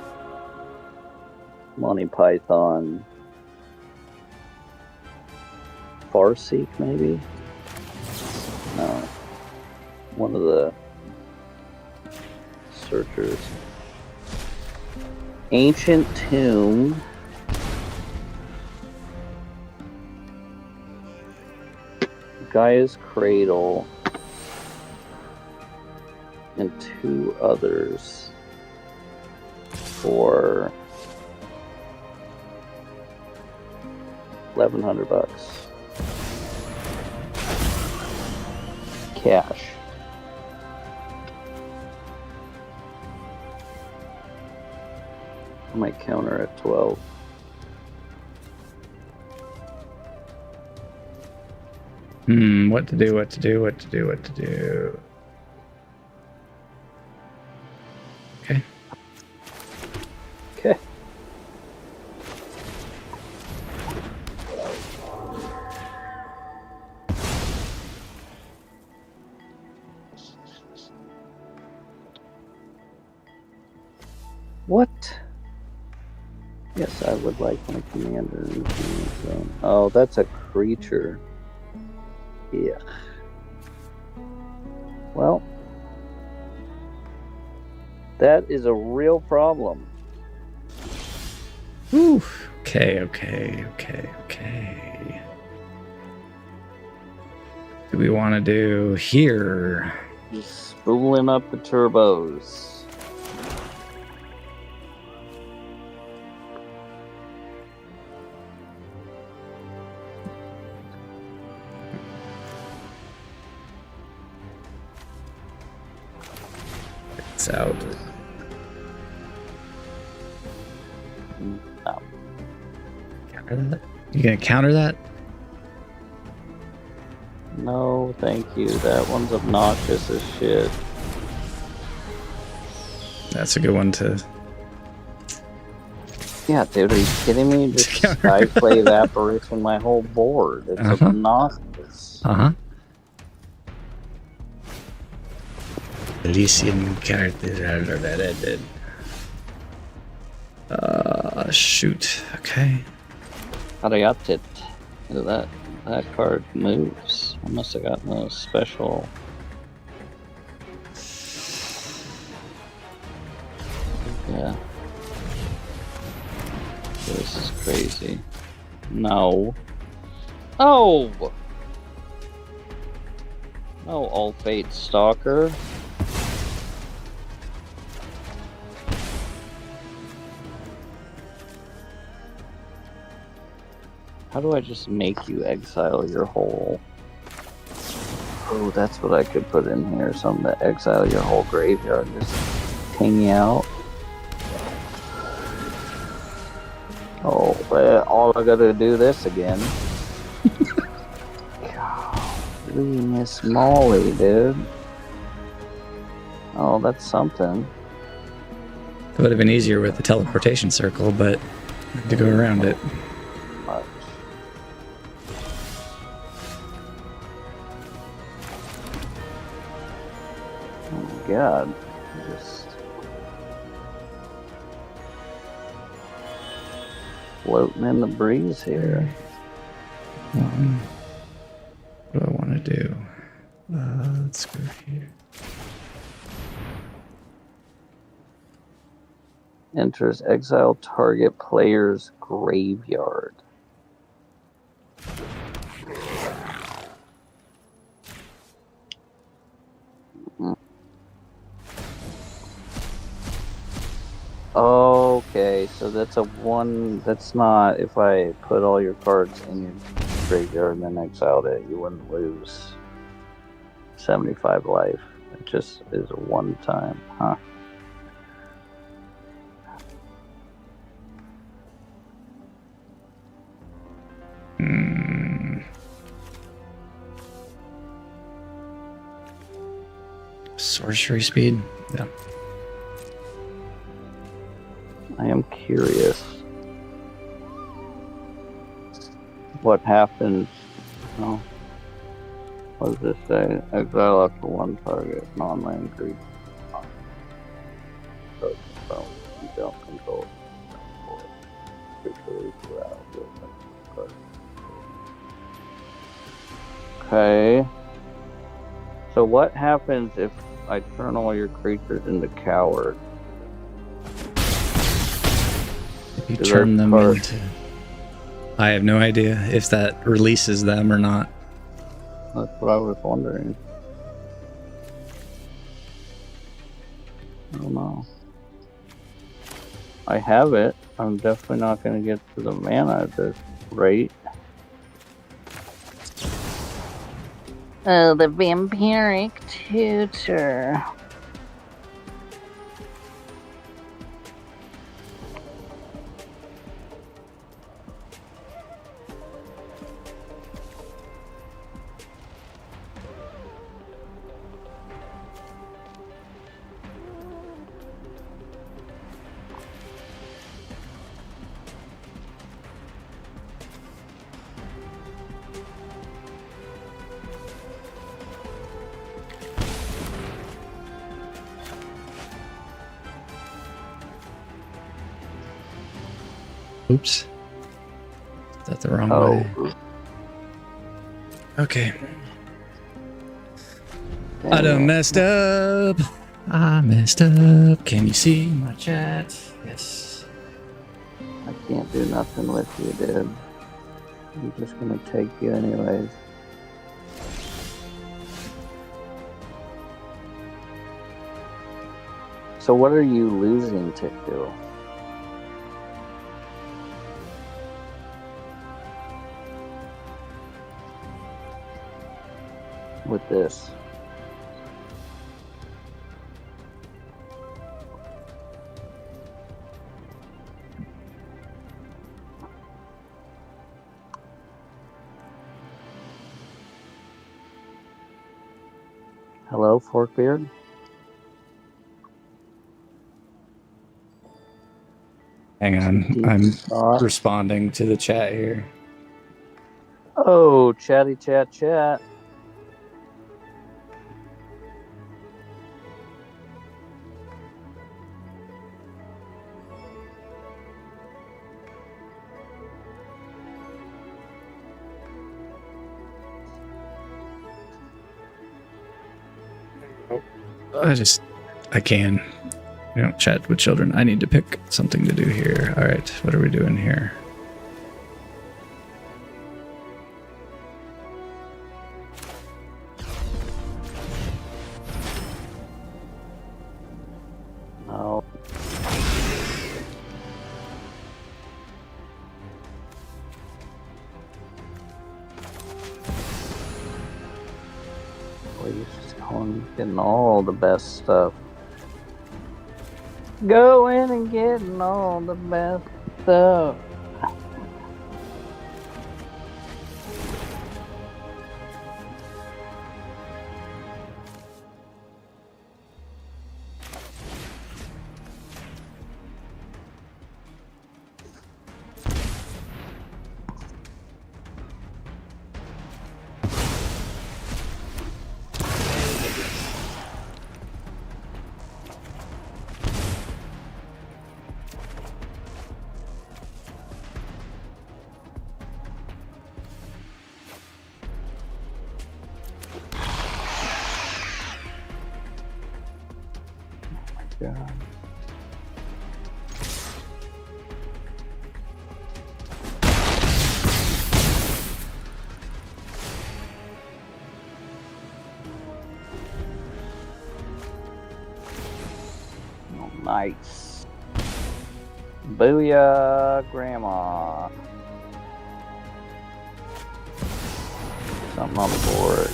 Monty Python Farseek, maybe? No. One of the searchers. Ancient Tomb. Gaia's Cradle. And 2 others for $1,100 cash. I might counter at 12. What to do, what to do, what to do, what to do. Okay. Okay. What? Yes, I would like my commander in the zone. Oh, that's a creature. Yeah. Well, that is a real problem. Whew. Okay. Do we want to do here? Just spooling up the turbos. It's out. No. Counter that? You gonna counter that? No, thank you. That one's obnoxious as shit. That's a good one to. Yeah, dude, are you kidding me? Just Skyplay Apparition my whole board. It's obnoxious. Elysian characters. Shoot. Okay. Ariatit. Look at that. That card moves. I must have gotten a special. Yeah. This is crazy. No. Oh! No, All Fate Stalker. How do I just make you exile your whole... Oh, that's what I could put in here. Something to exile your whole graveyard. Just hang you out. Oh, but all I gotta do this again. God, Miss Molly, dude. Oh, that's something. It would have been easier with the teleportation circle, but I had to go around it. God, just floating in the breeze here. What do I want to do? Let's go here. Enters exile target player's graveyard. Okay, so that's a one. That's not if I put all your cards in your graveyard and then exiled it, you wouldn't lose 75 life. It just is a one time, huh? Sorcery speed? Yeah. I am curious. What happens? Oh, what does this say? Exile after one target, non-land creature. You don't control. Okay. So what happens if I turn all your creatures into coward? You turn them into... I have no idea if that releases them or not. That's what I was wondering. I don't know. I have it. I'm definitely not going to get to the mana at this rate. Oh, the vampiric tutor. Oops. Is that the wrong way? Okay. I done messed up. I messed up. Can you see my chat? Yes. I can't do nothing with you, dude. I'm just gonna take you anyways. So what are you losing to do? With this? Hello, Forkbeard? Hang on. I'm responding to the chat here. Oh, chatty chat chat. I can. You know, chat with children. I need to pick something to do here. All right, what are we doing here? No. Please, getting all the best stuff. Go in and getting all the best stuff. God. Oh, nice. Booyah, Grandma. Something on the board.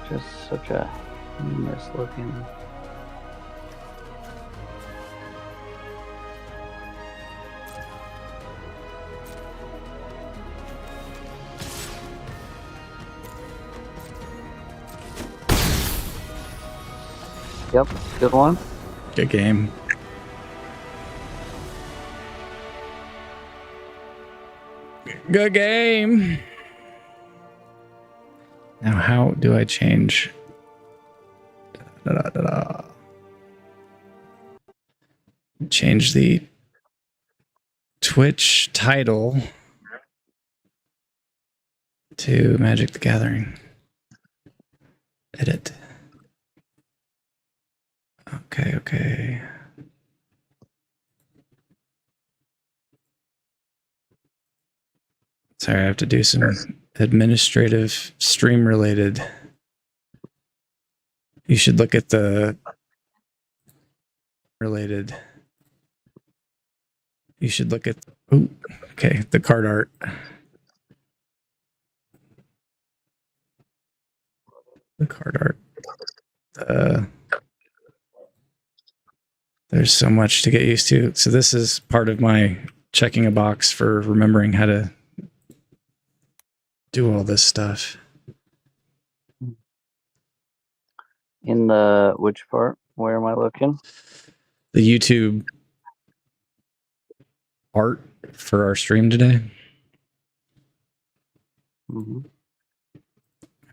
Just such a nice looking. Yep, good one. Good game. Good game. Now, how do I change? Change the Twitch title to Magic the Gathering. Edit. Okay. Sorry, I have to do some administrative stream related. You should look at the related. You should look at, the card art. The card art. There's so much to get used to. So this is part of my checking a box for remembering how to do all this stuff. In the which part? Where am I looking? The YouTube art for our stream today.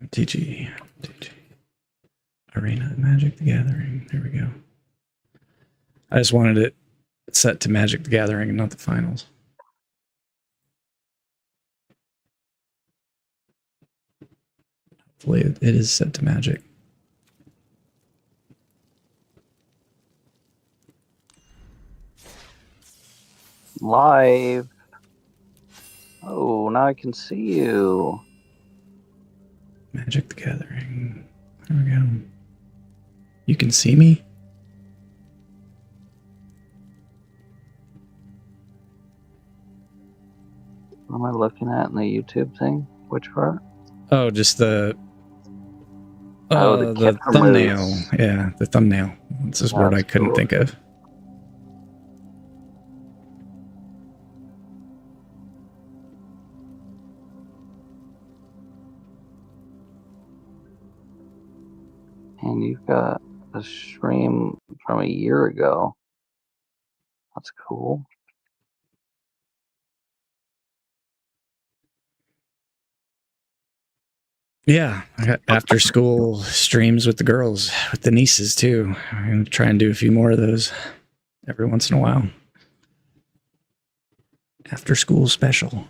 MTG Arena Magic the Gathering. There we go. I just wanted it set to Magic the Gathering and not the finals. Hopefully it is set to Magic. Live. Oh, now I can see you. Magic the Gathering. There we go. You can see me? What am I looking at in the YouTube thing? Which part? Oh, just the the thumbnail. moves. Yeah, the thumbnail. That's this word I couldn't think of. And you've got a stream from a year ago. That's cool. Yeah, I got after school streams with the girls, with the nieces too. I'm going to try and do a few more of those every once in a while. After school special.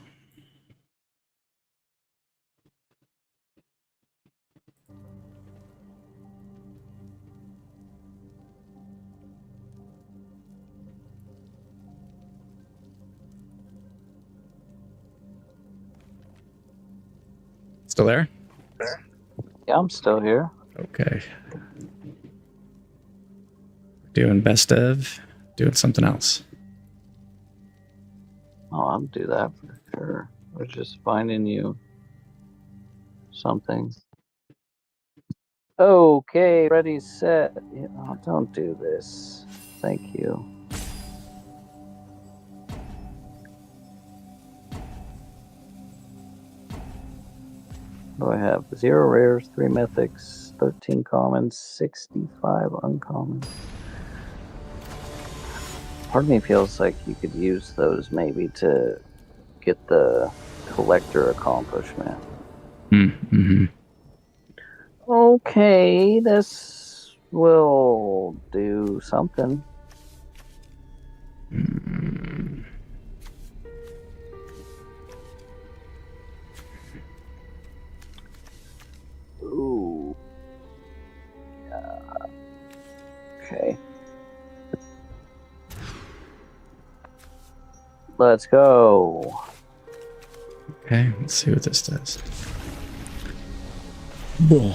Still there? Yeah, I'm still here. Okay. Doing best of, doing something else. Oh, I'll do that for sure. We're just finding you something. Okay, ready, set. Oh, don't do this. Thank you. What do I have? 0 rares, 3 mythics, 13 commons, 65 uncommons. Part of me feels like you could use those maybe to get the collector accomplishment. Mm-hmm. Okay, this will do something. Ooh. Let's go. Okay, let's see what this does. Whoa.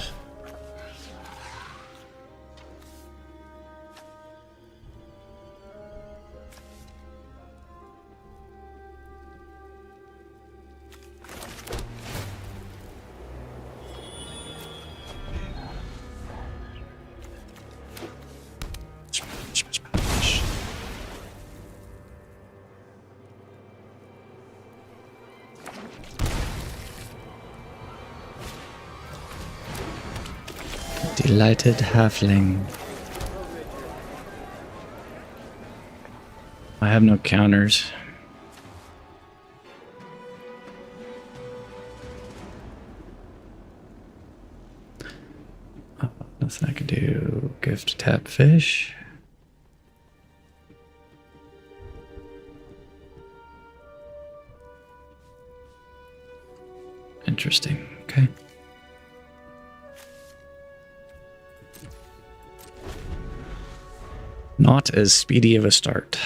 Delighted halfling. I have no counters. Nothing I can do. Gift tap fish. Interesting. Okay. Not as speedy of a start.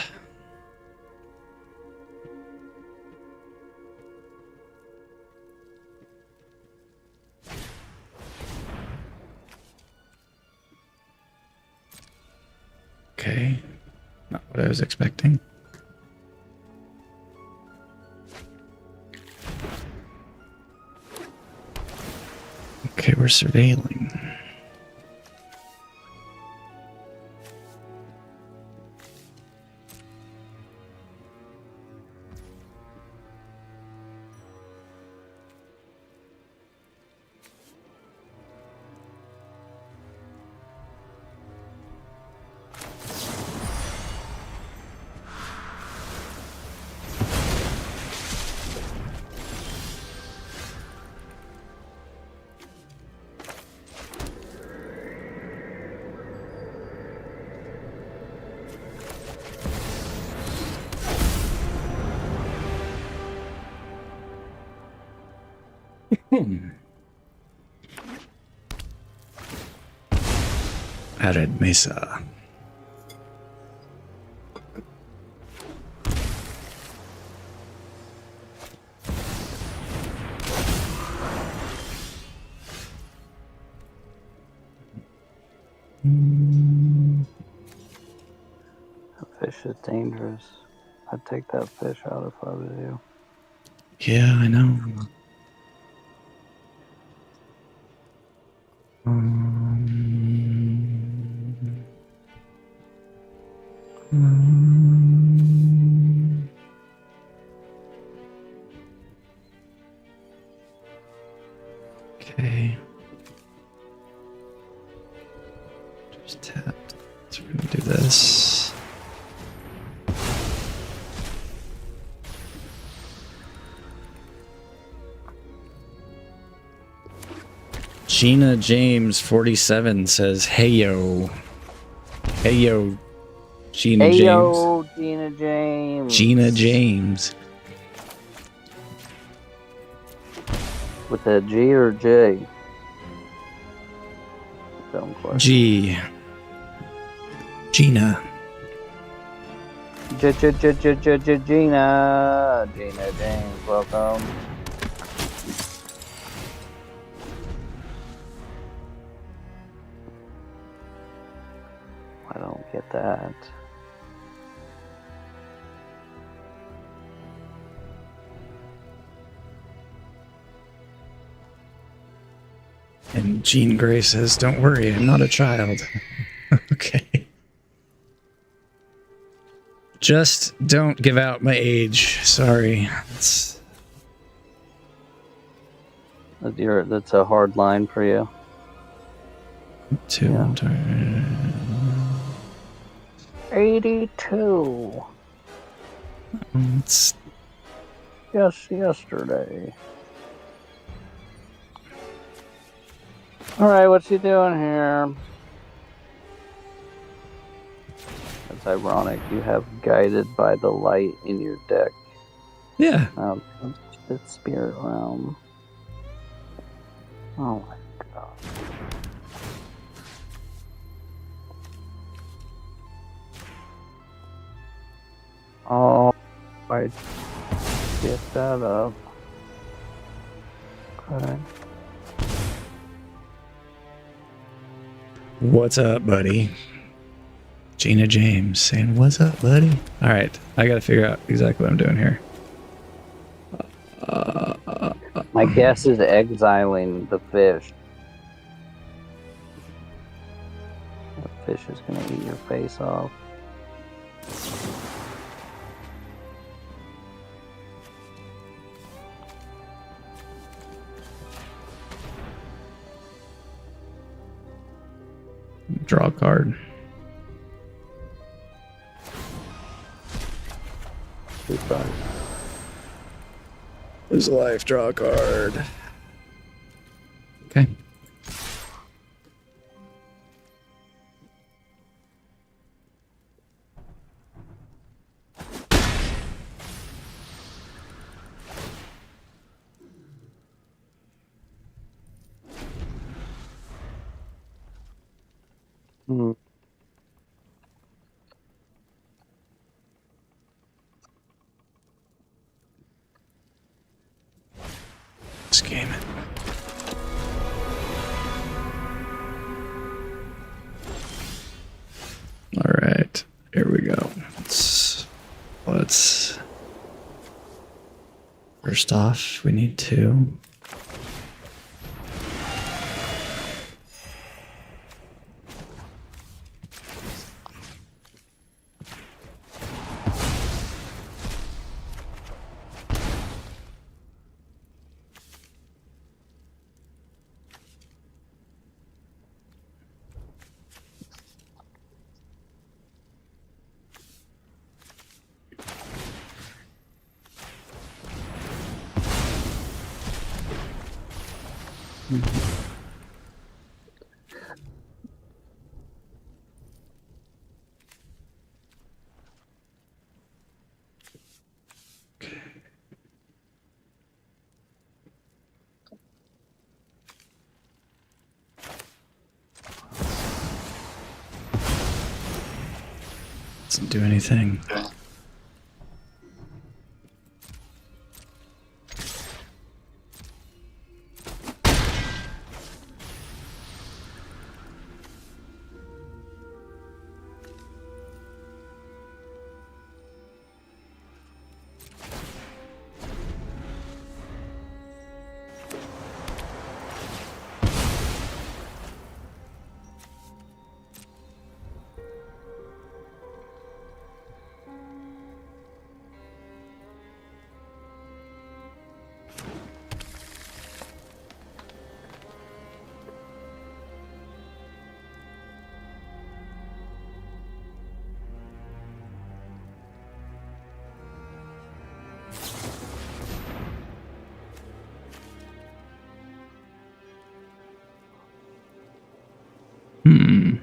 Okay, not what I was expecting. Okay, we're surveilling. Arid Mesa. That fish is dangerous. I'd take that fish out if I was you. Yeah, I know. Okay. Just tapped. So we're gonna do this. Gina James 47 says, "Hey yo, hey yo, Gina Hey James, yo, Gina James. Gina James." With a G or J? Dumb question. G. Gina. Gina. Gina James, welcome. I don't get that. And Jean Grey says, "Don't worry, I'm not a child." Okay. Just don't give out my age. Sorry. That's a hard line for you. Two. Yeah. 82. It's Just yesterday. Alright, what's he doing here? That's ironic. You have Guided by the Light in your deck. yeah. It's Spirit Realm. Oh my god. Oh, I get that up? Okay. What's up, buddy? Gina James saying, what's up, buddy? All right, I got to figure out exactly what I'm doing here. My guess is exiling the fish. The fish is going to eat your face off. Draw a card. Lose a life, draw a card. Okay. Hmm. This game. All right, here we go. Let's first off, we need to doesn't do anything. Hmm.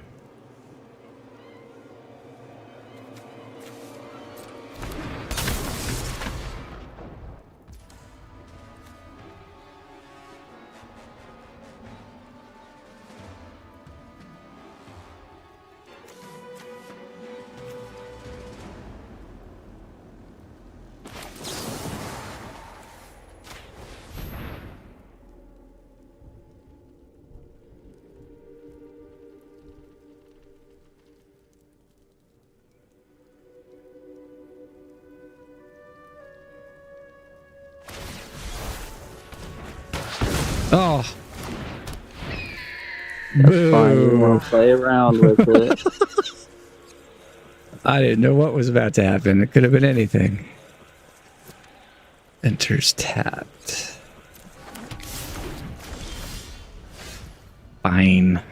Oh. That's fine. You want to play around with it. I didn't know what was about to happen. It could have been anything. Enters tapped. Fine.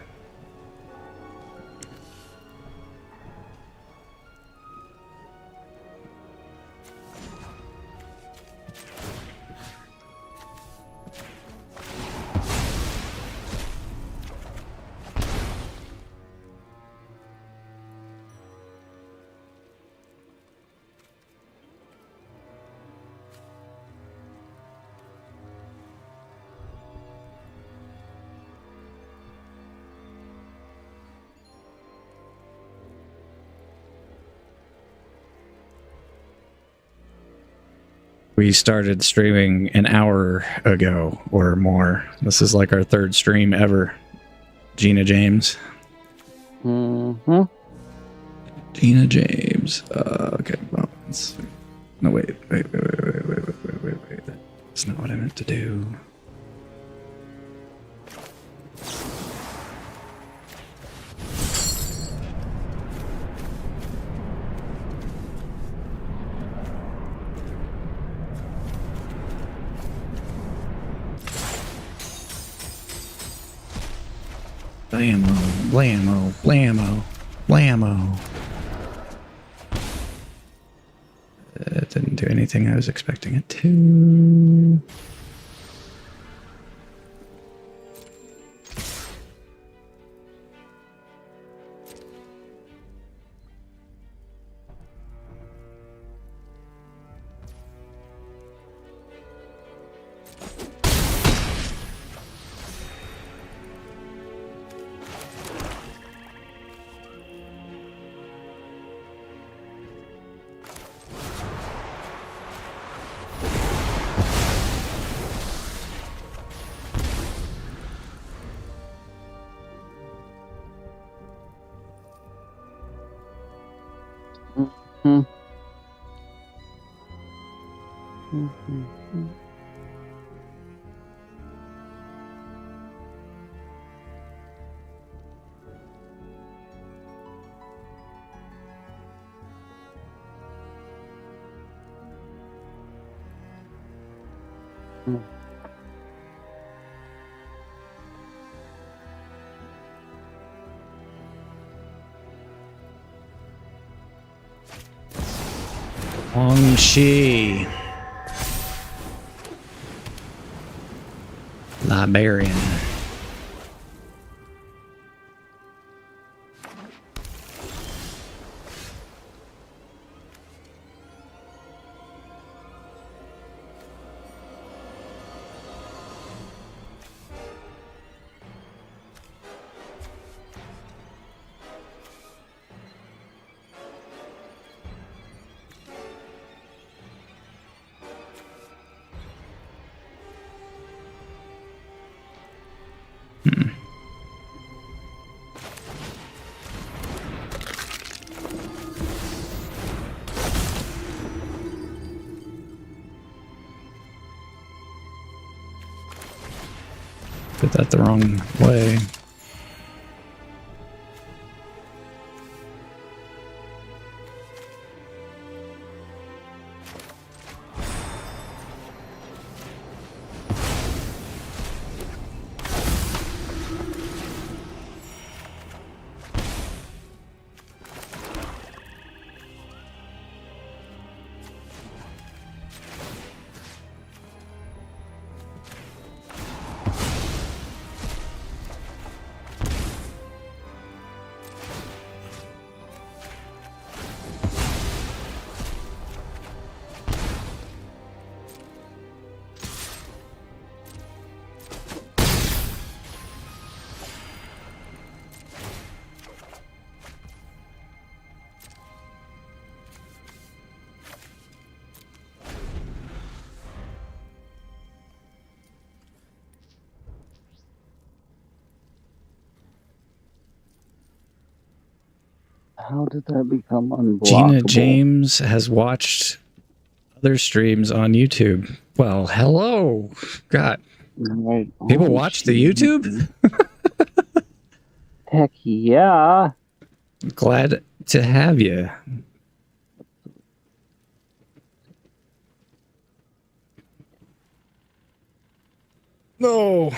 We started streaming an hour ago or more. This is like our third stream ever. Gina James. Mm-hmm. Gina James. Okay, well, no, wait. That's not what I meant to do. Blammo, blammo, blammo, blammo. It didn't do anything I was expecting it to. Shi. Liberian. Did that the wrong way. How did that become unblockable? Gina James has watched other streams on YouTube. Well, hello. God. Right. People watch the YouTube? Heck yeah. Glad to have you. No.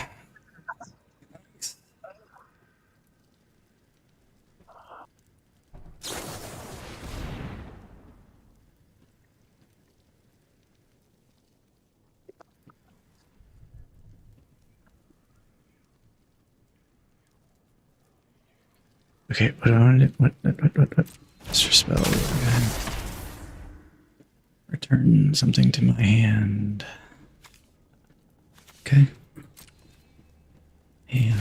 Okay, what do I want to do? What? Mr. Spell. Okay. Return something to my hand. Okay. And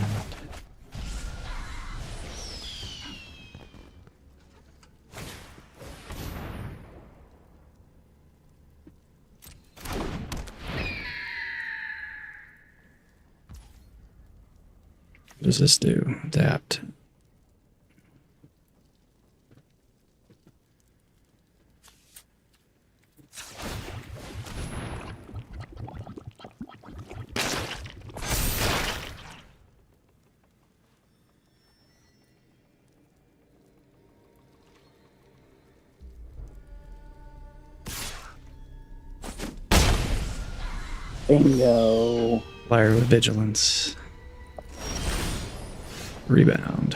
What does this do? Adapt. Bingo. Flyer with vigilance. Rebound.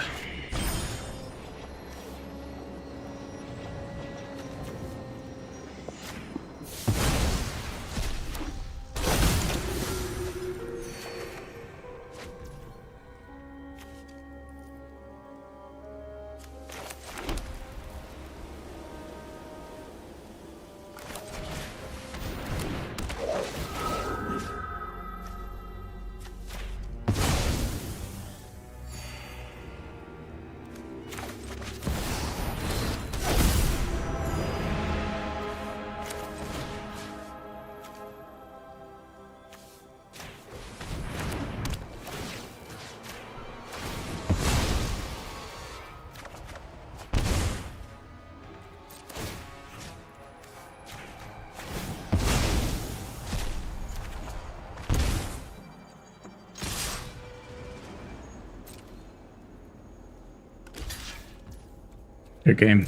Good game.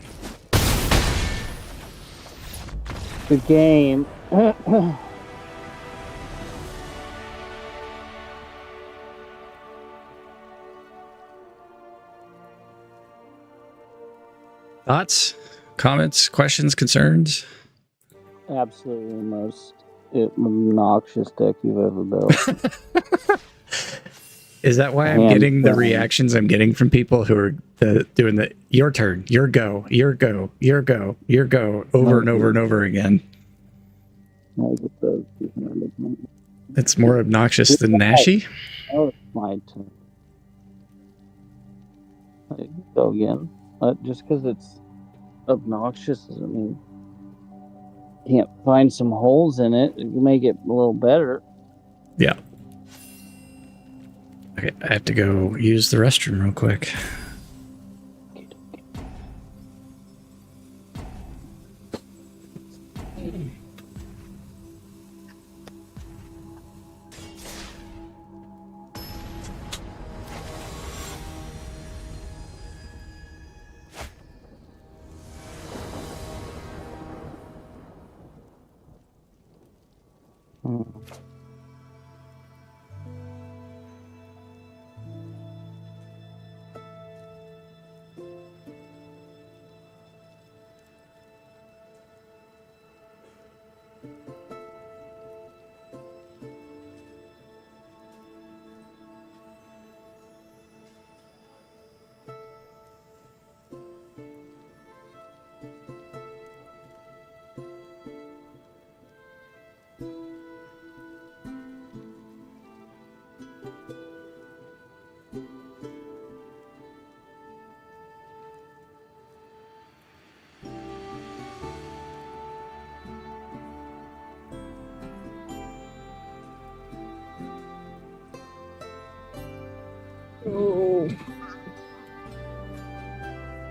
Good game. Thoughts, comments, questions, concerns? Absolutely the most obnoxious deck you've ever built. Is that why I'm Hands getting the down. reactions I'm getting from people who are doing the your turn, your go, your go, your go, your go over and over and over again? I get those people. It's more obnoxious than Nashi. Oh, it's my turn. Go again. Just because it's obnoxious doesn't mean you can't find some holes in it. You make it a little better. Yeah. Okay, I have to go use the restroom real quick.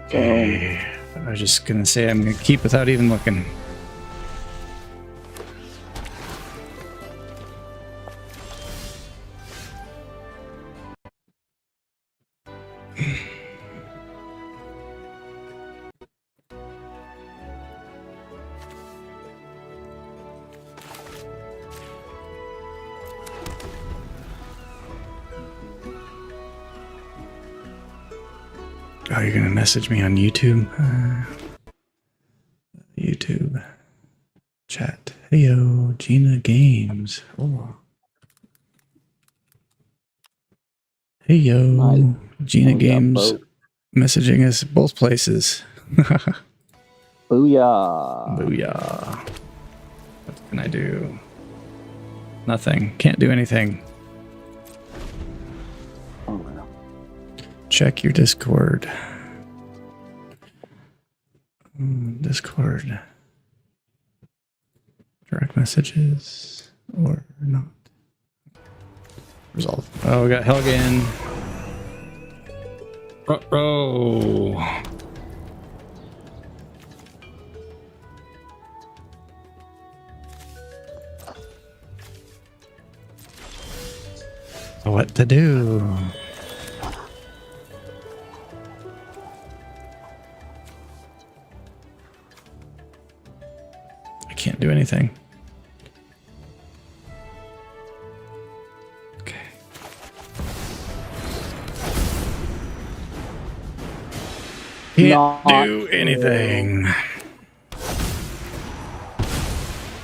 Okay. I was just gonna say I'm gonna keep without even looking. Oh, you're gonna message me on YouTube? YouTube chat. Heyo, Gina Games. Oh. Heyo, Nice. Gina We got Games both. messaging us both places. Booyah. Booyah. What can I do? Nothing. Can't do anything. Oh, well. Check your Discord. Discord. Direct messages or not. Resolve. Oh, we got Helgen. Bro. What to do? I can't do anything. Okay. Can't do anything.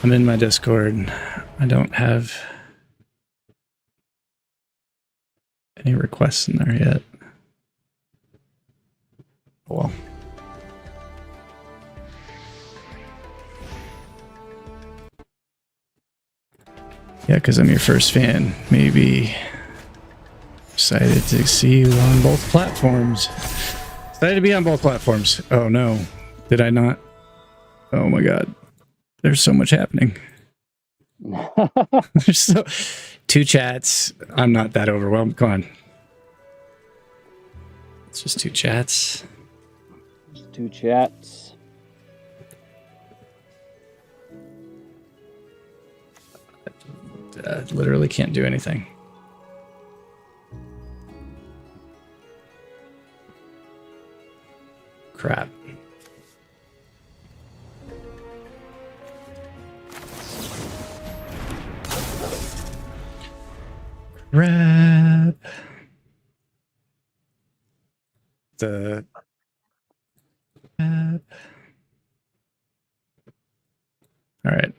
I'm in my Discord. I don't have any requests in there yet. Well. Yeah, because I'm your first fan. Maybe excited to see you on both platforms. Excited to be on both platforms. Oh no, did I not? Oh my god. There's so much happening. There's so... 2 chats. I'm not that overwhelmed. Come on. It's just 2 chats. Just 2 chats. Literally can't do anything. Crap. Crap. The all right,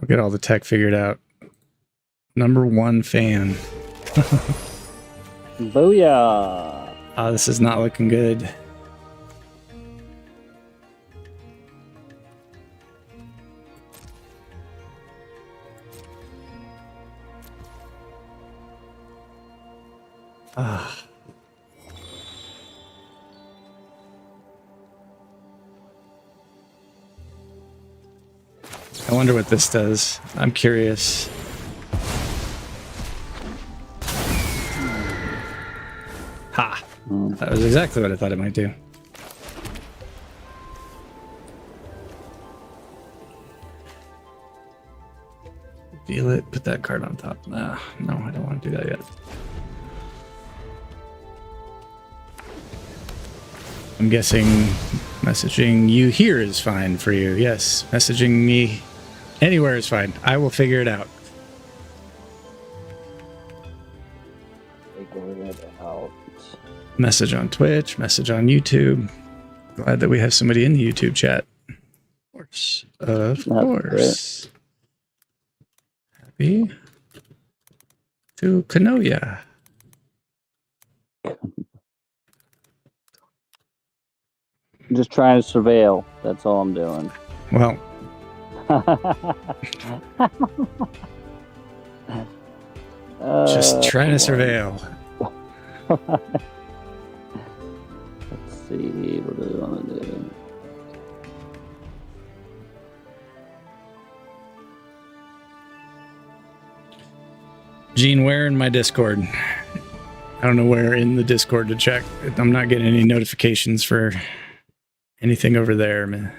we'll get all the tech figured out. #1 fan. Booyah! This is not looking good. I wonder what this does. I'm curious. Ha! That was exactly what I thought it might do. Feel it. Put that card on top. No, I don't want to do that yet. I'm guessing messaging you here is fine for you. Yes, messaging me anywhere is fine. I will figure it out. Figure it out. Message on Twitch, message on YouTube. Glad that we have somebody in the YouTube chat. Of course. Of course. Happy to know ya. I'm just trying to surveil. That's all I'm doing. Well. Just trying to surveil. Let's see. What do we want to do? Gene, where in my Discord? I don't know where in the Discord to check. I'm not getting any notifications for anything over there, man.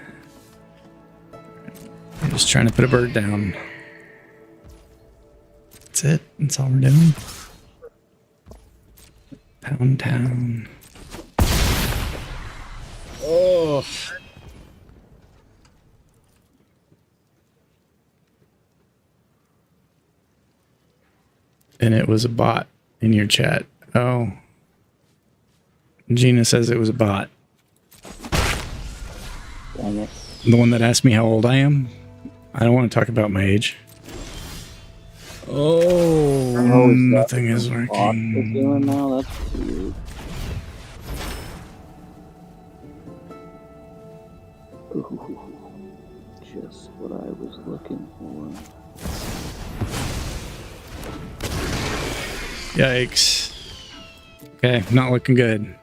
I'm just trying to put a bird down. That's it. That's all we're doing. Pound town. Oh. And it was a bot in your chat. Oh. Gina says it was a bot. Dang it. The one that asked me how old I am? I don't want to talk about my age. Oh, nothing is working. Doing now? That's weird. Ooh, just what I was looking for. Yikes. Okay, not looking good.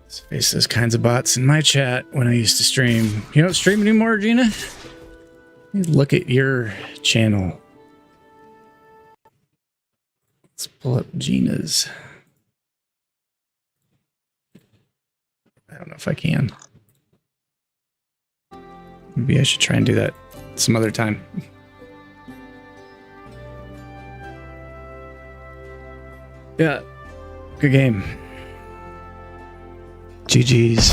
Let's face those kinds of bots in my chat when I used to stream. You don't stream anymore, Gina? Look at your channel. Let's pull up Gina's. I don't know if I can. Maybe I should try and do that some other time. Yeah, good game. GG's.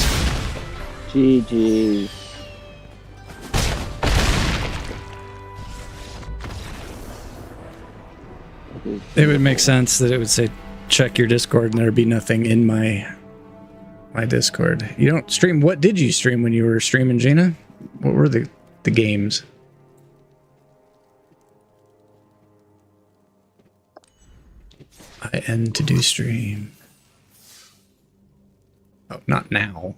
GG's. It would make sense that it would say check your Discord and there'd be nothing in my Discord. You don't stream. What did you stream when you were streaming, Gina? What were the games? I end to do stream. Oh, not now.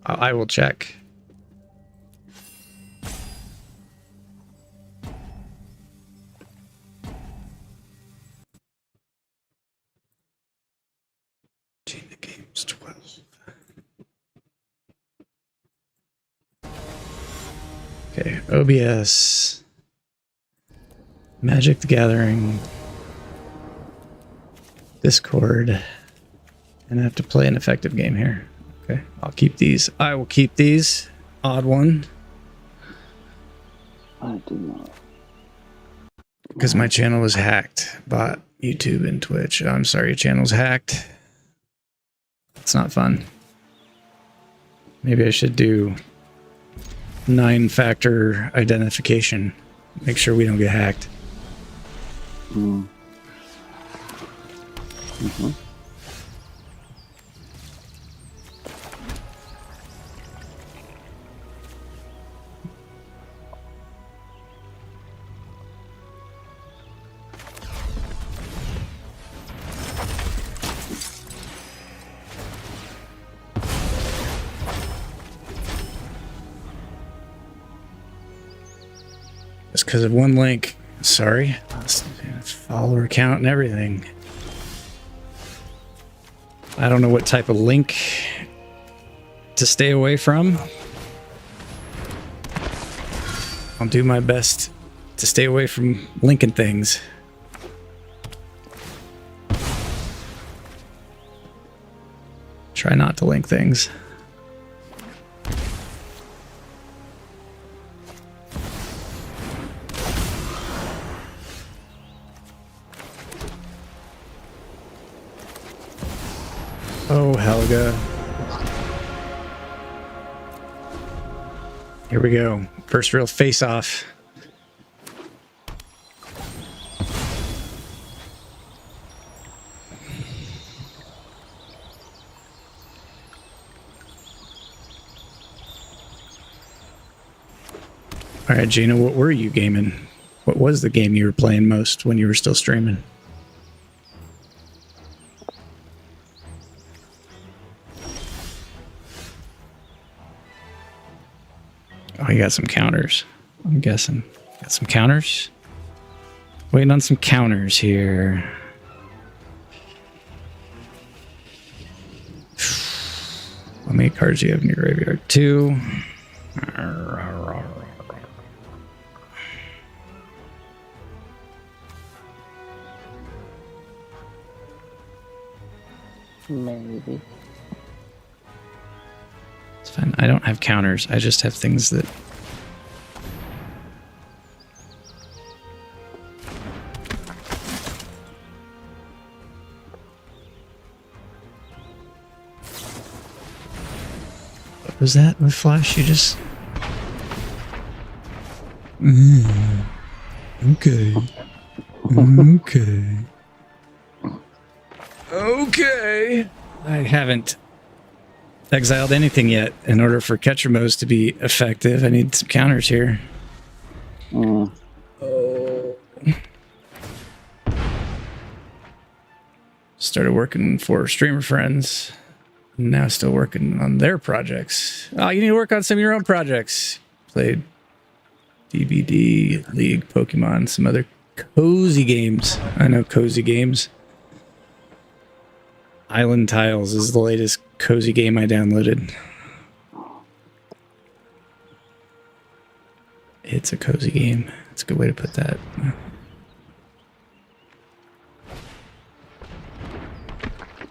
I will check. Gina Games 12. Okay, OBS. Magic the Gathering. Discord. And I have to play an effective game here. Okay, I'll keep these. I will keep these. Odd one. I do not. Because my channel was hacked. Bought YouTube and Twitch. I'm sorry, your channel's hacked. It's not fun. Maybe I should do 9-factor identification. Make sure we don't get hacked. Mm. Mm-hmm. Just because of one link. Sorry. Follower count and everything. I don't know what type of link to stay away from. I'll do my best to stay away from linking things. Try not to link things. Oh, Helga. Here we go. First real face-off. All right, Gina, what were you gaming? What was the game you were playing most when you were still streaming? Oh, you got some counters. I'm guessing. Got some counters? Waiting on some counters here. How many cards do you have in your graveyard? 2. Maybe. It's fine. I don't have counters. I just have things that... What was that with Flash? You just... Okay. Okay. Okay. I haven't exiled anything yet. In order for catcher modes to be effective, I need some counters here. Mm. Oh. Started working for streamer friends. Now still working on their projects. Oh, you need to work on some of your own projects. Played DBD, League, Pokemon, some other cozy games. I know cozy games. Island Tiles is the latest cozy game I downloaded. It's a cozy game. It's a good way to put that.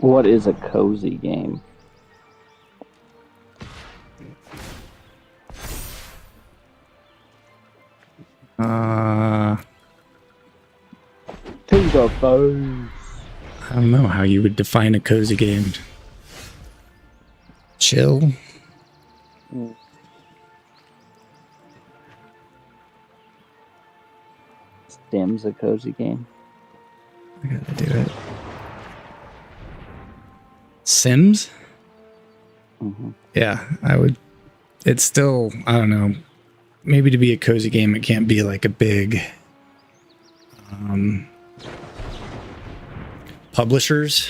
What is a cozy game? To the face. I don't know how you would define a cozy game. Chill. Stem's a cozy game. I gotta do it. Sims? Mm-hmm. Yeah, I would. It's still, I don't know. Maybe to be a cozy game, it can't be like a big publishers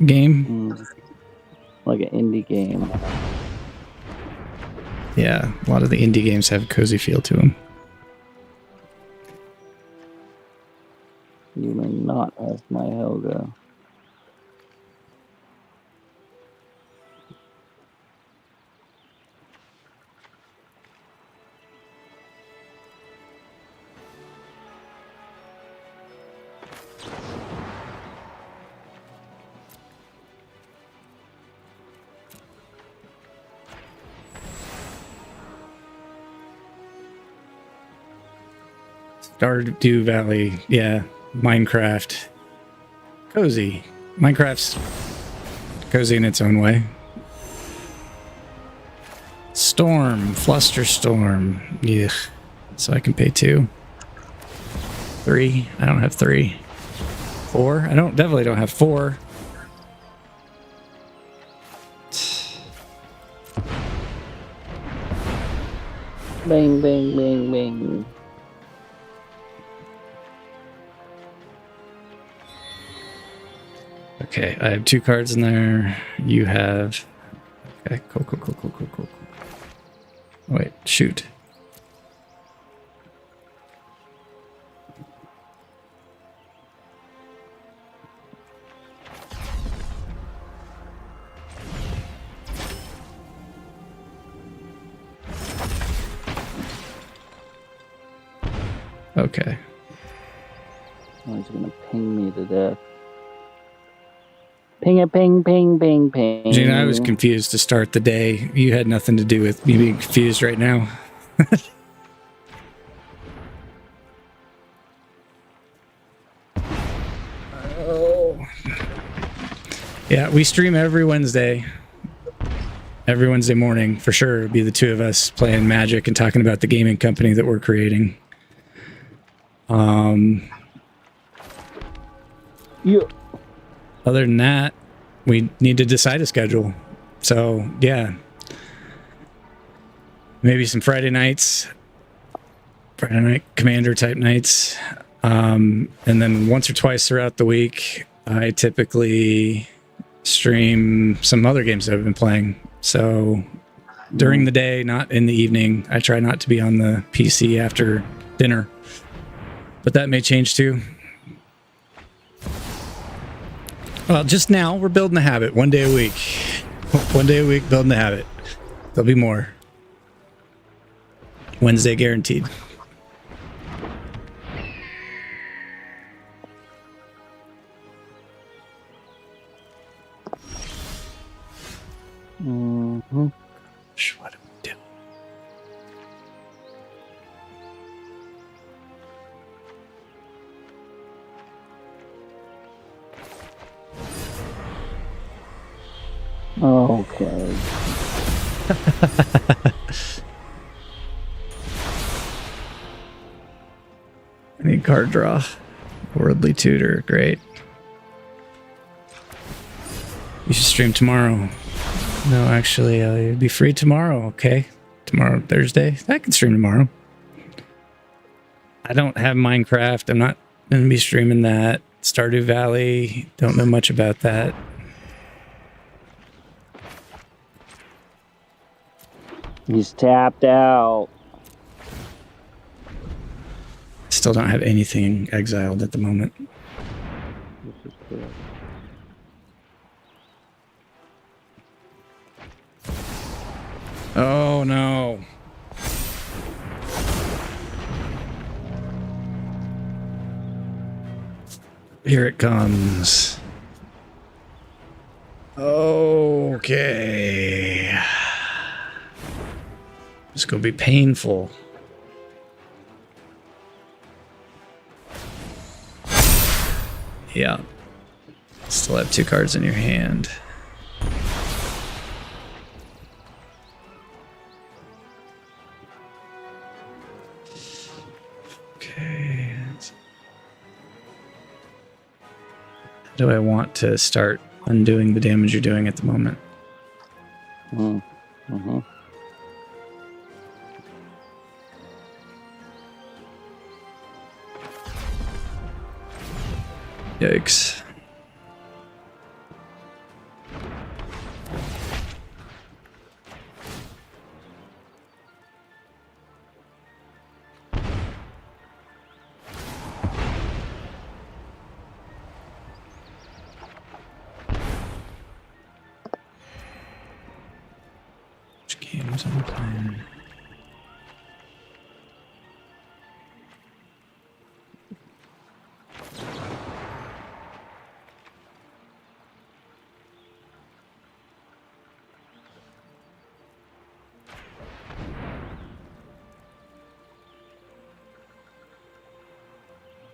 game. Like an indie game. Yeah, a lot of the indie games have a cozy feel to them. You may not have my Helga. Stardew Valley, yeah. Minecraft. Cozy. Minecraft's cozy in its own way. Storm. Flusterstorm. Yeah. So I can pay 2. 3. I don't have 3. 4. I definitely don't have 4. Bang, bang, bang, bang. Okay, I have 2 cards in there. You have... Okay, cool. Wait, shoot. Okay. Oh, he's gonna ping me to death. Ping it, ping, ping, ping, ping. Gene, I was confused to start the day. You had nothing to do with me being confused right now. Oh. Yeah, we stream every Wednesday. Every Wednesday morning, for sure. It'll be the 2 of us playing Magic and talking about the gaming company that we're creating. Yeah. Other than that, we need to decide a schedule. So, yeah. Maybe some Friday nights. Friday night commander type nights. And then once or twice throughout the week, I typically stream some other games that I've been playing. So during the day, not in the evening. I try not to be on the PC after dinner. But that may change too. Well, just now, we're building a habit. 1 day a week. 1 day a week, building a habit. There'll be more. Wednesday guaranteed. Mm-hmm. What do we do? Okay. I need card draw. Worldly Tutor, great. You should stream tomorrow. No, actually, I'll be free tomorrow, okay? Tomorrow, Thursday. I can stream tomorrow. I don't have Minecraft. I'm not going to be streaming that. Stardew Valley, don't know much about that. He's tapped out. Still don't have anything exiled at the moment. This is correct. Oh no. Here it comes. Okay. It's gonna be painful. Yeah. Still have 2 cards in your hand. Okay. How do I want to start undoing the damage you're doing at the moment? Mm-hmm. Yikes. Which games am I playing?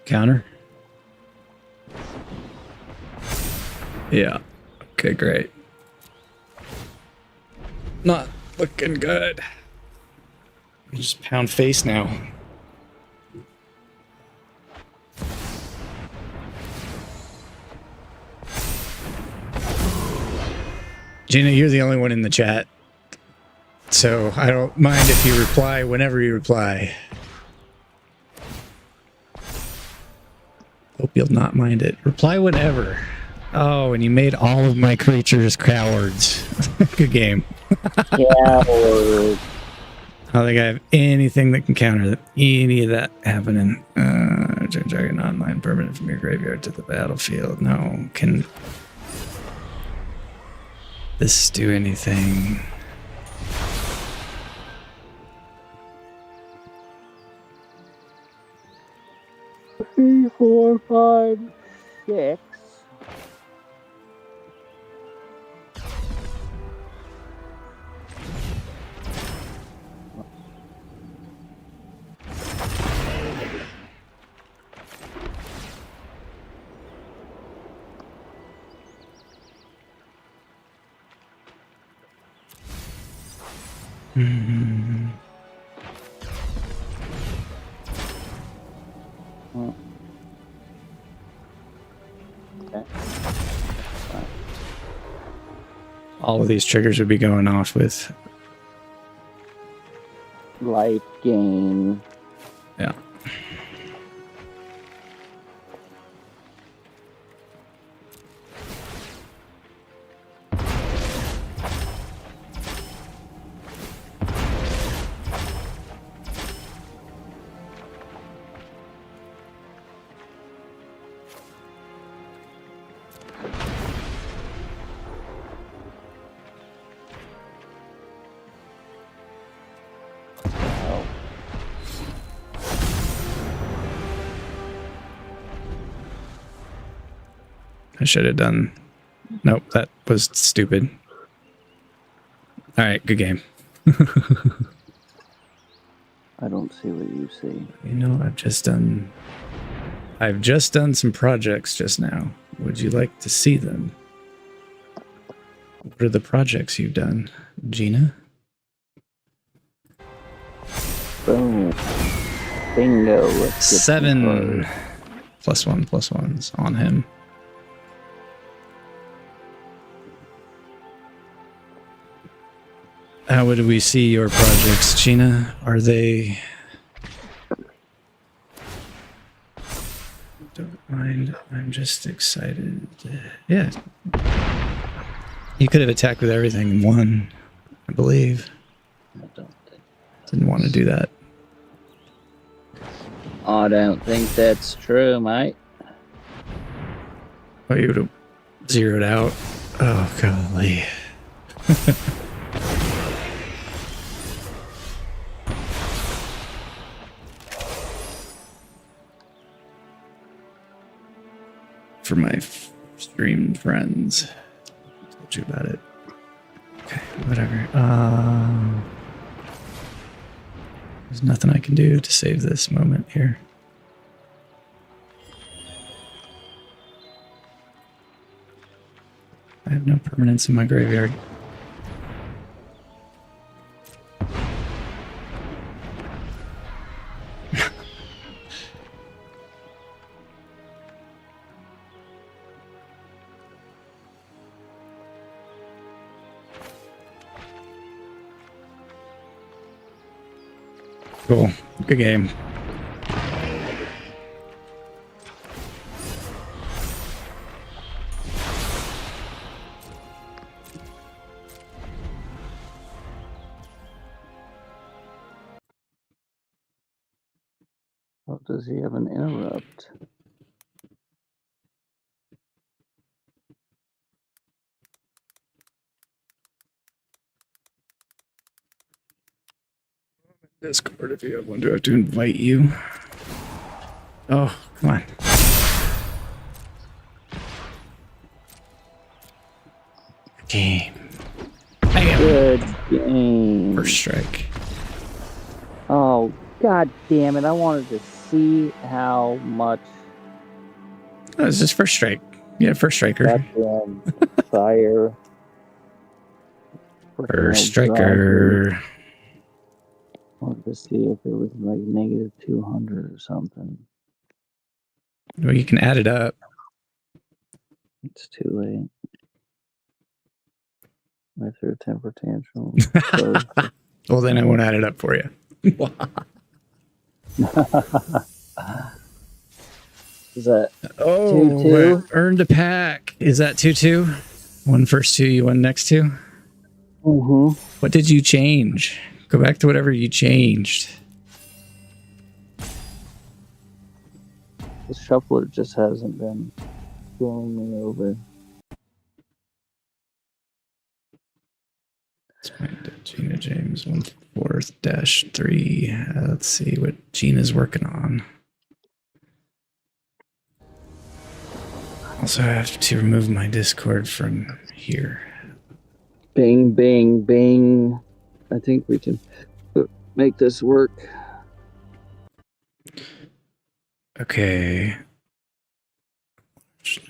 Counter? Yeah. Okay, great. Not looking good. Just pound face now. Gina, you're the only one in the chat. So I don't mind if you reply whenever you reply. Hope you'll not mind it. Reply whenever. Oh, and you made all of my creatures cowards. Good game. Yeah, or I don't think I have anything that can counter any of that happening. Drag an online permanent from your graveyard to the battlefield. No. Can this do anything? three, 4, 5, 6. Mm-hmm. Okay. All of these triggers would be going off with. Life gain. Yeah. I should have done. Nope, that was stupid. All right, good game. I don't see what you see. You know, I've just done some projects just now. Would you like to see them? What are the projects you've done, Gina? Boom. Bingo. Let's get 7 +1/+1s on him. How would we see your projects, Gina? Are they... Don't mind. I'm just excited. Yeah. You could have attacked with everything and won, I believe. Didn't want to do that. I don't think that's true, mate. Oh, you would have zeroed out. Oh, golly. For my streamed friends, you about it. Okay, whatever. There's nothing I can do to save this moment here. I have no permanence in my graveyard. Cool. Good game. Oh, does he have an interrupt? Discord, if you have one, do I have to invite you? Oh, come on. Game. Bam. Good game. First strike. Oh, god damn it. I wanted to see how much Oh, it's just first strike. Yeah, first striker. goddamn fire. First striker. I wanted to see if it was like negative 200 or something. Well, you can add it up. It's too late. I threw a temper tantrum. So Well, then I won't add it up for you. is that Oh, 2-2? earned a pack. Is that 2-2? One first two, you won next two? Mm-hmm. What did you change? Go back to whatever you changed. The shuffler just hasn't been blowing me over. Let's find Gina James 1/4-3. Let's see what Gina's working on. Also, I have to remove my Discord from here. Bing, bing, bing. I think we can make this work. Okay.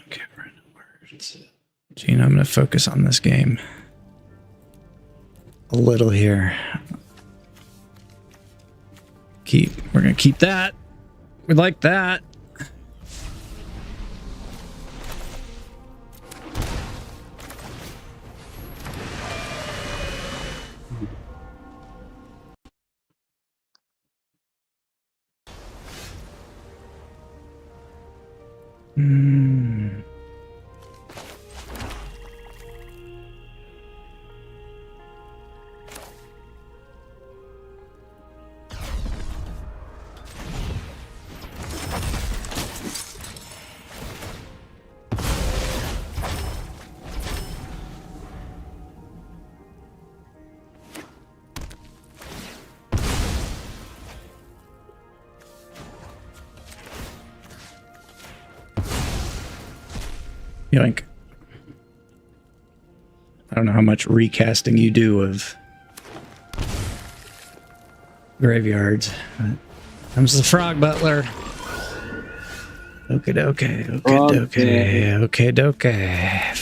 Okay, random words. Gina, I'm going to focus on this game a little here. We're going to keep that. We like that. Yoink. I don't know how much recasting you do of graveyards. But comes the Frog Butler. Okay, okay, okay, okay.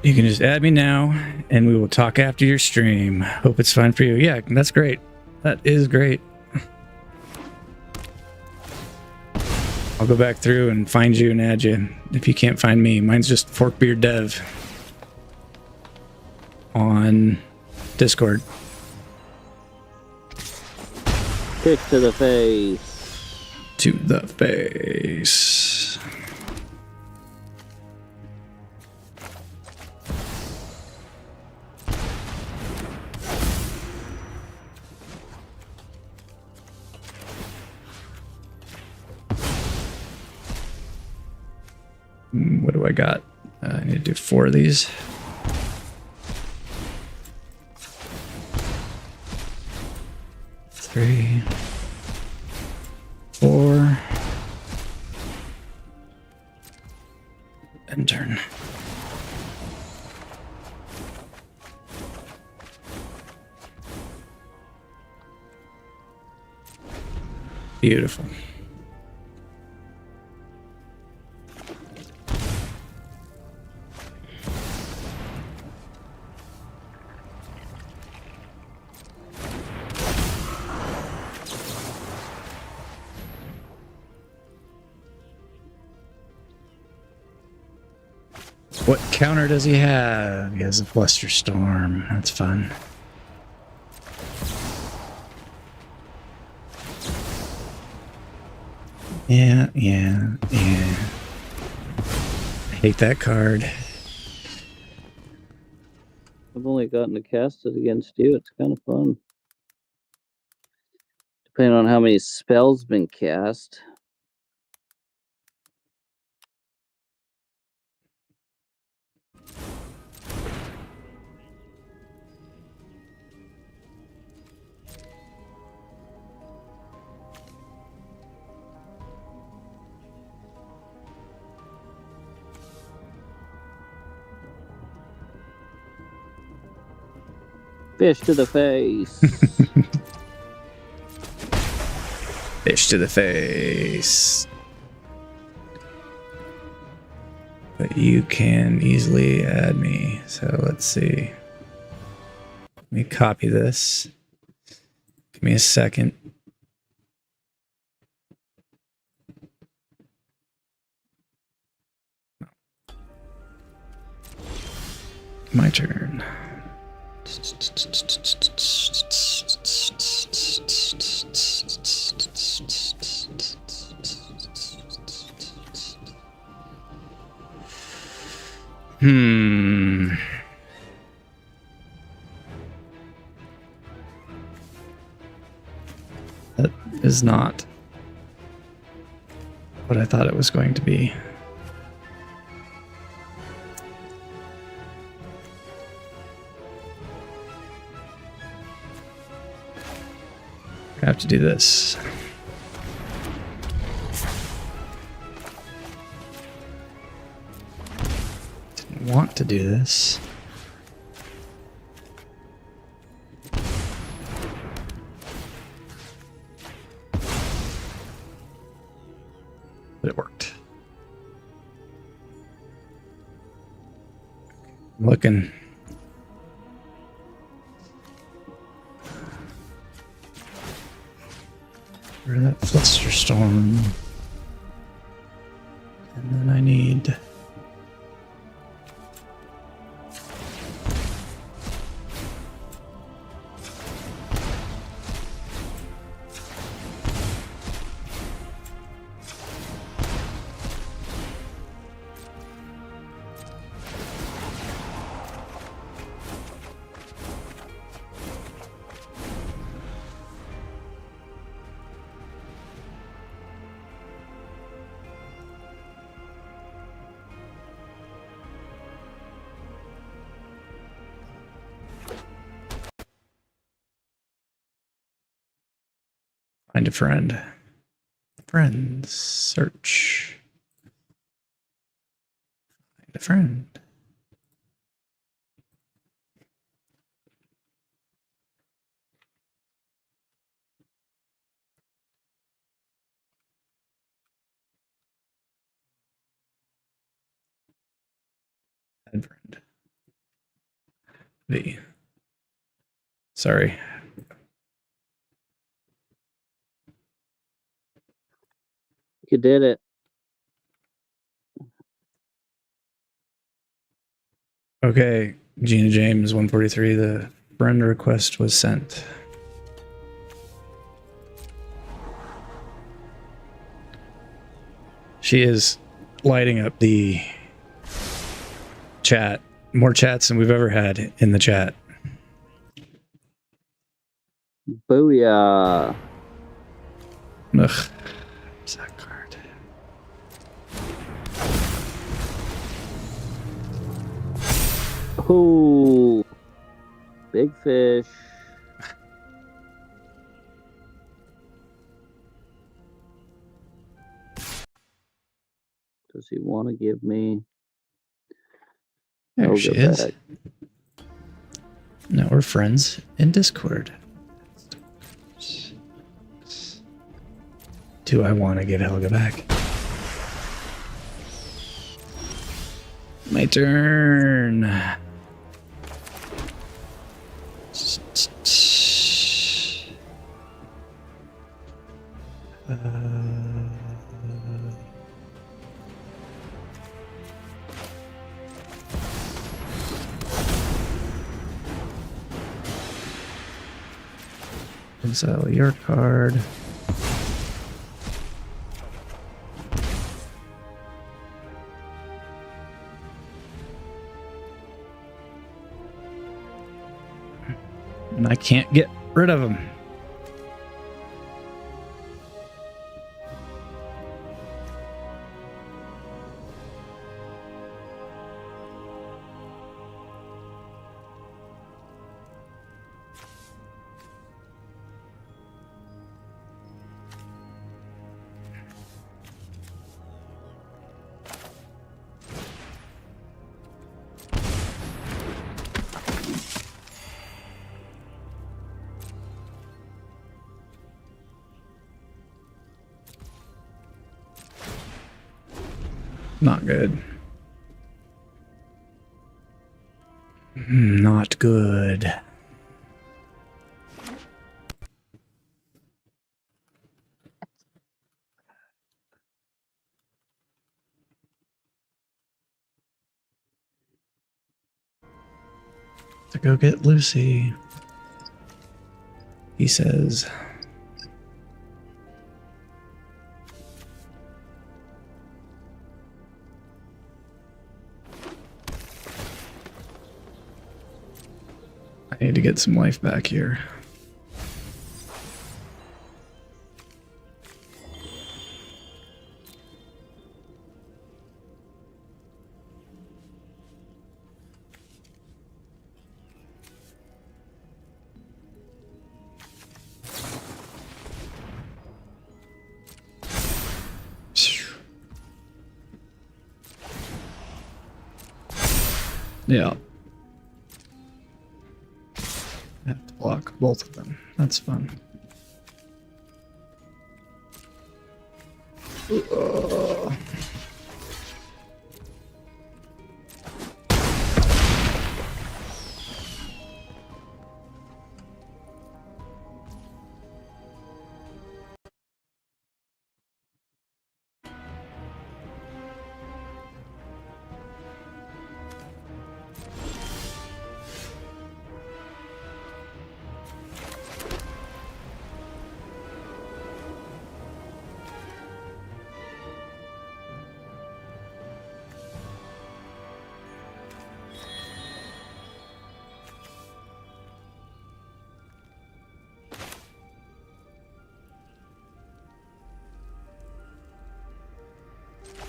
You can just add me now, and we will talk after your stream. Hope it's fine for you. Yeah, that's great. That is great. I'll go back through and find you and add you if you can't find me. Mine's just ForkbeardDEV on Discord. Kick to the face. To the face. What do I got? I need to do 4 of these. Three, 4, and turn. Beautiful. What counter does he have? He has a Flusterstorm. That's fun. Yeah. I hate that card. I've only gotten to cast it against you. It's kind of fun. Depending on how many spells been cast. Fish to the face. Fish to the face. But you can easily add me. So let's see. Let me copy this. Give me a second. My turn. That is not what I thought it was going to be. I have to do this. Didn't want to do this. But it worked. I'm looking. For that Flusterstorm. And then I need... Find a friend. Friends. Search. Find a friend. Add friend. V. Sorry. You did it. Okay, Gina James 143, the friend request was sent. She is lighting up the chat. More chats than we've ever had in the chat. Booyah. Ugh. What's that card? Oh, big fish. Does he want to give me? There she is. Back. Now we're friends in Discord. Do I want to give Helga back? My turn. Exile your card. And I can't get rid of him. Not good. Not good. To go get Lucy, he says. I need to get some life back here. Yeah. I have to block both of them. That's fun.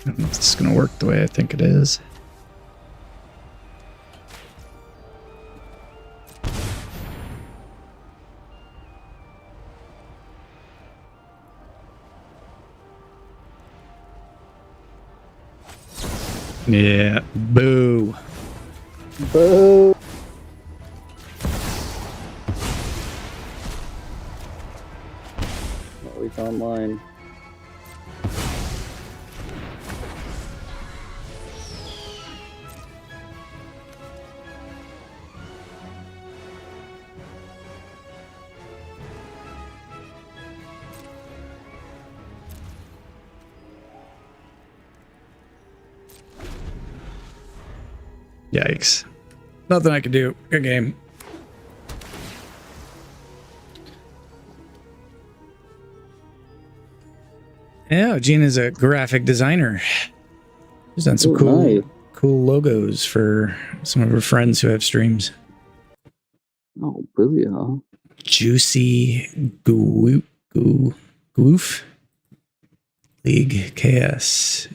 I don't know if this is going to work the way I think it is. Yeah, boo. Boo. Always online. Yikes. Nothing I can do. Good game. Yeah, Gina's a graphic designer. She's done some cool logos for some of her friends who have streams. Oh, booyah. Juicy Goof League KS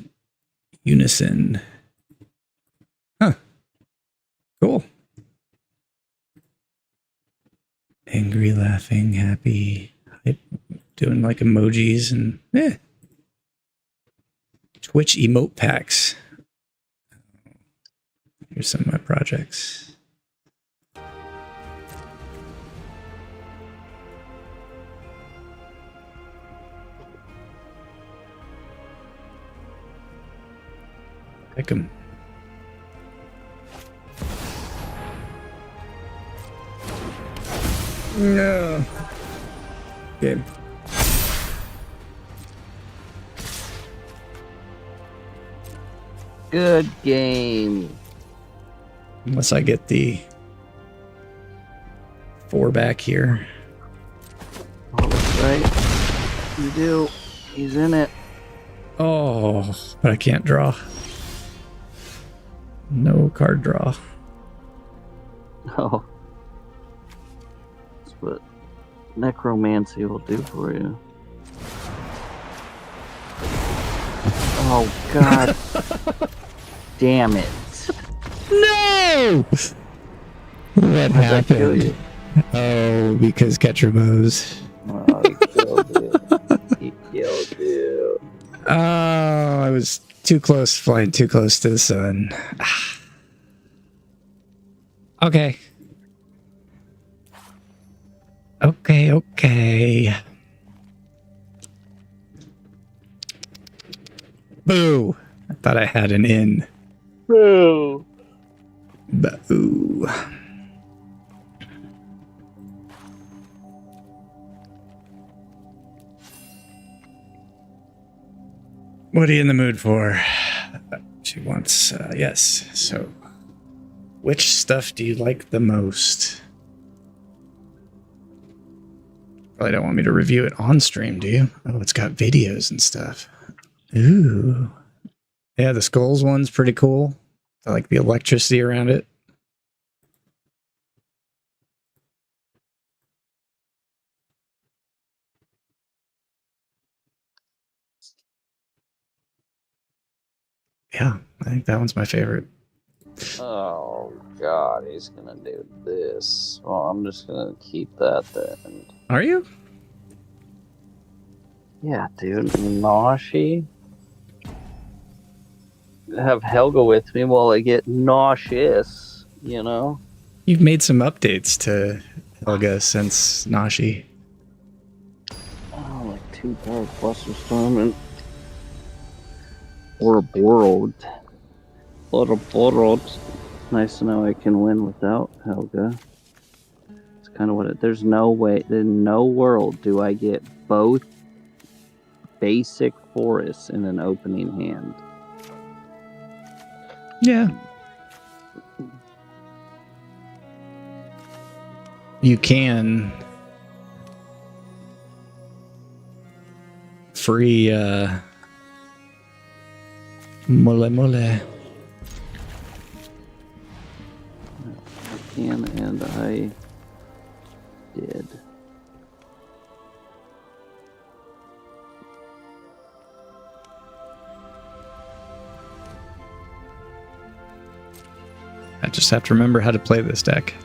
Unison. Huh. Cool. Angry, laughing, happy, doing like emojis and Twitch emote packs. Here's some of my projects. Pick them. No. Game. Good game. Unless I get the 4 back here. Oh, that's right. You do. He's in it. Oh, but I can't draw. No card draw. Oh. That's what necromancy will do for you. Oh, God. Damn it. No! What happened? Oh, because Catcher Mows. Oh, he killed you. He killed you. Oh, I was too close, flying too close to the sun. Okay. Okay. Boo! I thought I had an in. Boo! Boo. What are you in the mood for? She wants, yes. So, which stuff do you like the most? Probably don't want me to review it on stream, do you? Oh, it's got videos and stuff. Ooh. Yeah, the skulls one's pretty cool. I like the electricity around it. Yeah, I think that one's my favorite. Oh, God, he's gonna do this. Well, I'm just gonna keep that then. Are you? Yeah, dude. Nashi. Have Helga with me while I get nauseous, you know? You've made some updates to Helga since Nashi. Oh, like 2 Power Cluster Storm and or Borrowed. Borrowed. Nice to know I can win without Helga. It's kind of what it. There's no way, in no world do I get both basic forests in an opening hand. Yeah. You can free mole mole. I can, and I did. I just have to remember how to play this deck.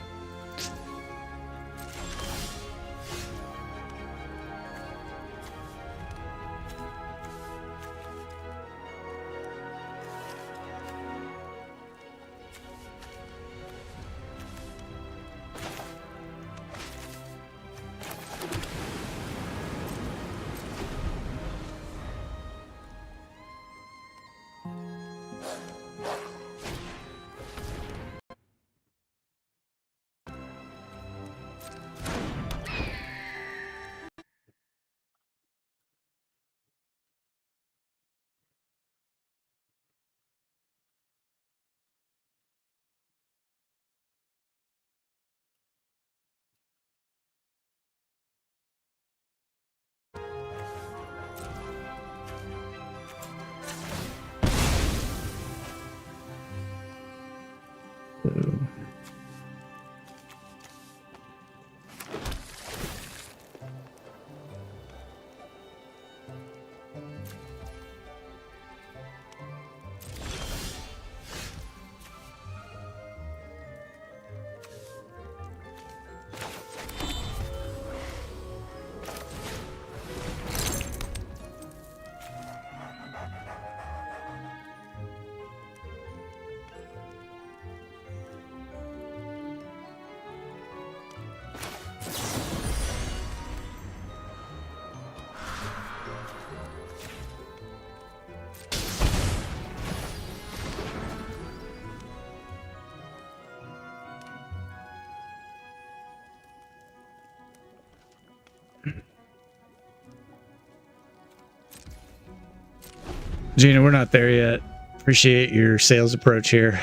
Gina, we're not there yet. Appreciate your sales approach here.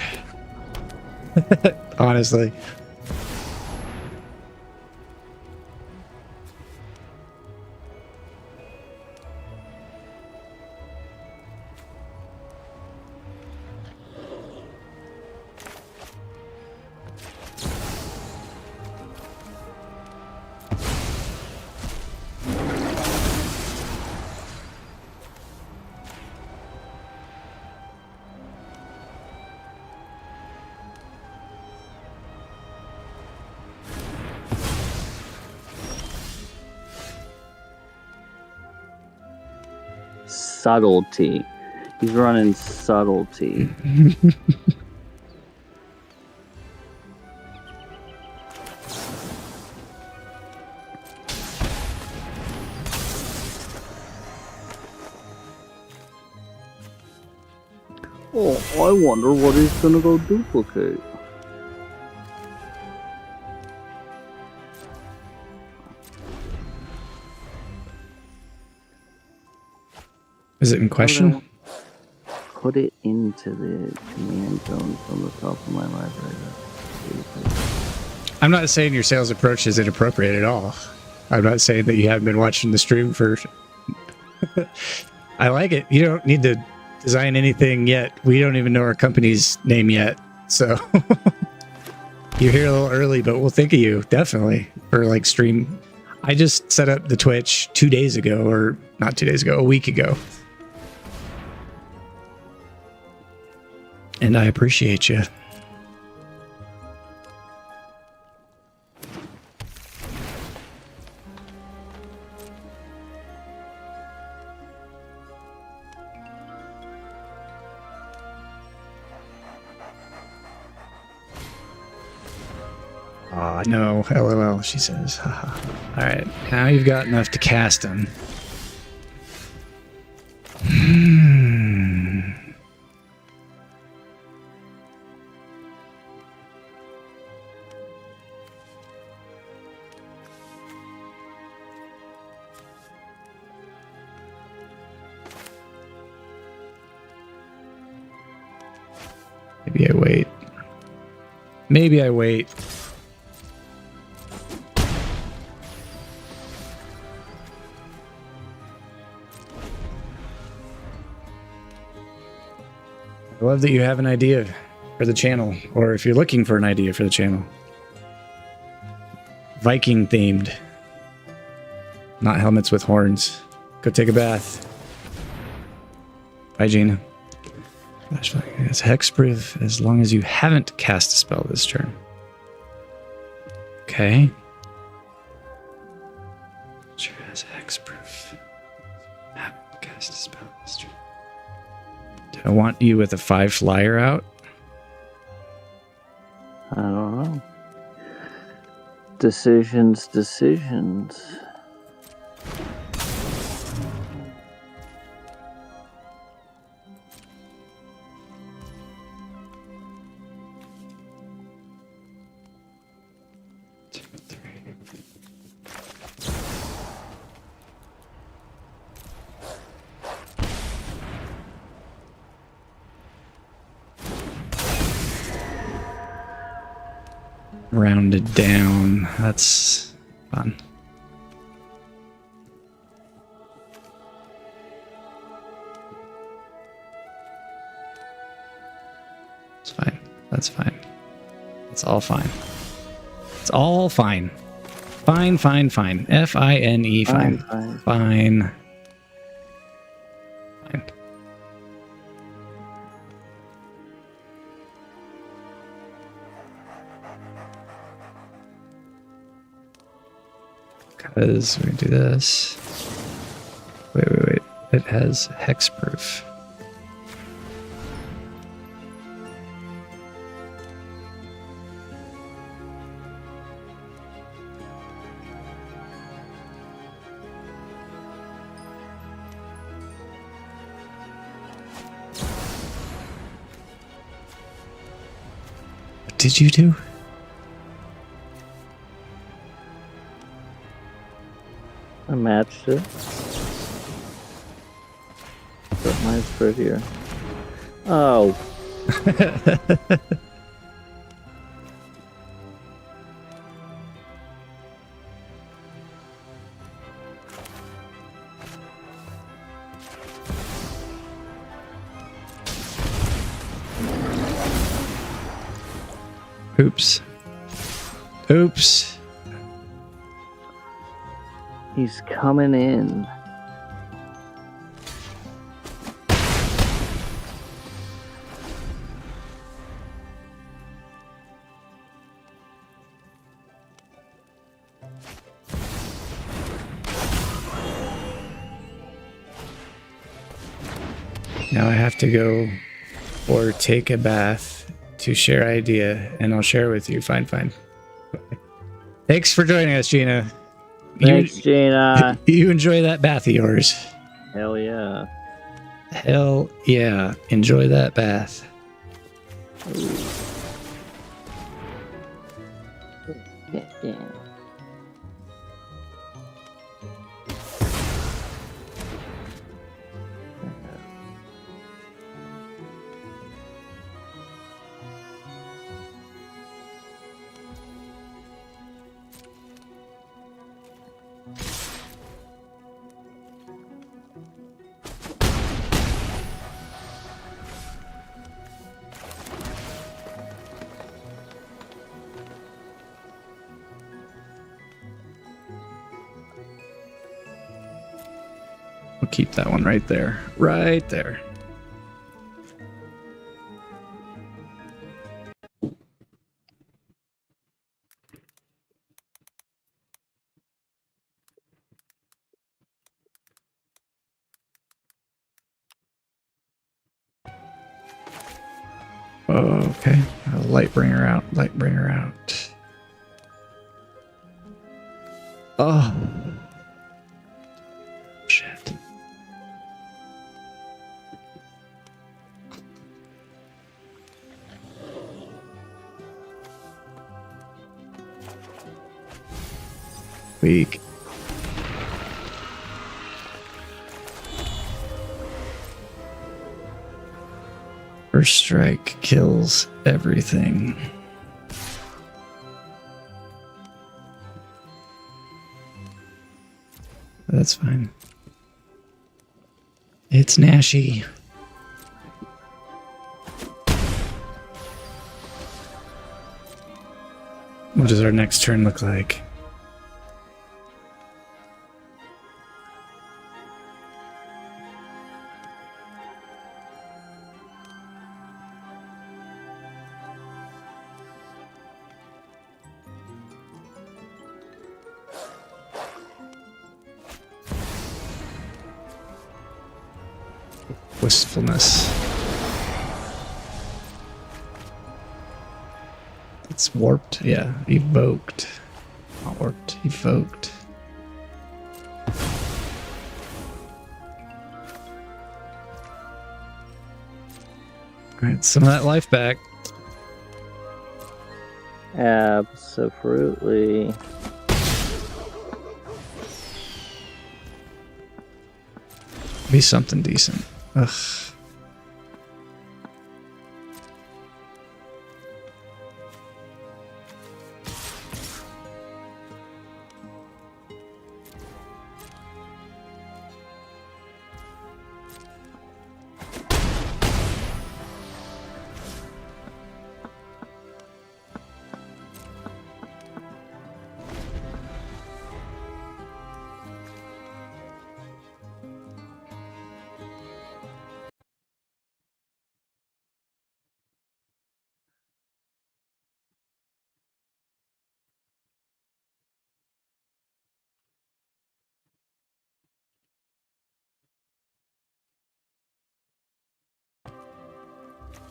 Honestly. Subtlety. He's running subtlety. Oh, I wonder what he's gonna go duplicate. Is it in question? Put it into the command zone from the top of my library. I'm not saying your sales approach is inappropriate at all. I'm not saying that you haven't been watching the stream for... I like it. You don't need to design anything yet. We don't even know our company's name yet. So you're here a little early, but we'll think of you definitely for like stream. I just set up the Twitch 2 days ago, or not 2 days ago, a week ago. And I appreciate you. Aw, no, LOL, she says. All right, now you've got enough to cast him. Maybe I wait. Maybe I wait. I love that you have an idea for the channel, or if you're looking for an idea for the channel. Viking themed. Not helmets with horns. Go take a bath. Bye, Gina. Flashback. It's hexproof as long as you haven't cast a spell this turn. Okay. Sure has hexproof. Haven't cast a spell this turn. Do I want you with a 5 flyer out? I don't know. Decisions. Rounded down. That's fun. It's fine. That's fine. It's all fine. It's all fine. Fine. Fine. F-I-N-E. Fine. Fine. Because we do this. Wait. It has hexproof. What did you do? I matched it. But mine's prettier. Oh. Oops. Oops. He's coming in. Now I have to go or take a bath to share idea, and I'll share with you. Fine. Thanks for joining us, Gina. Thanks, Gina. You enjoy that bath of yours. Hell yeah. Hell yeah. Enjoy that bath. Yeah. We'll keep that one right there. Right there. Okay. Light bringer out. Light bringer out. Oh. Shit. Weak. First strike kills everything. That's fine. It's Nashy. What does our next turn look like? Wistfulness. It's warped. Yeah, evoked. Not warped. Evoked. Alright, some of that life back. Absolutely. Be something decent. Ugh.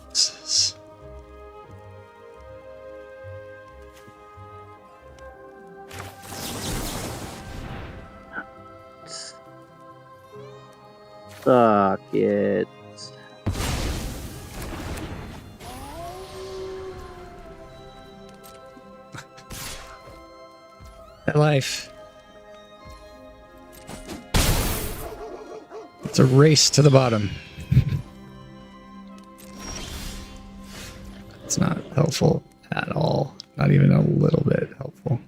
This is... Suck it. That life. It's a race to the bottom. It's not helpful at all. Not even a little bit helpful.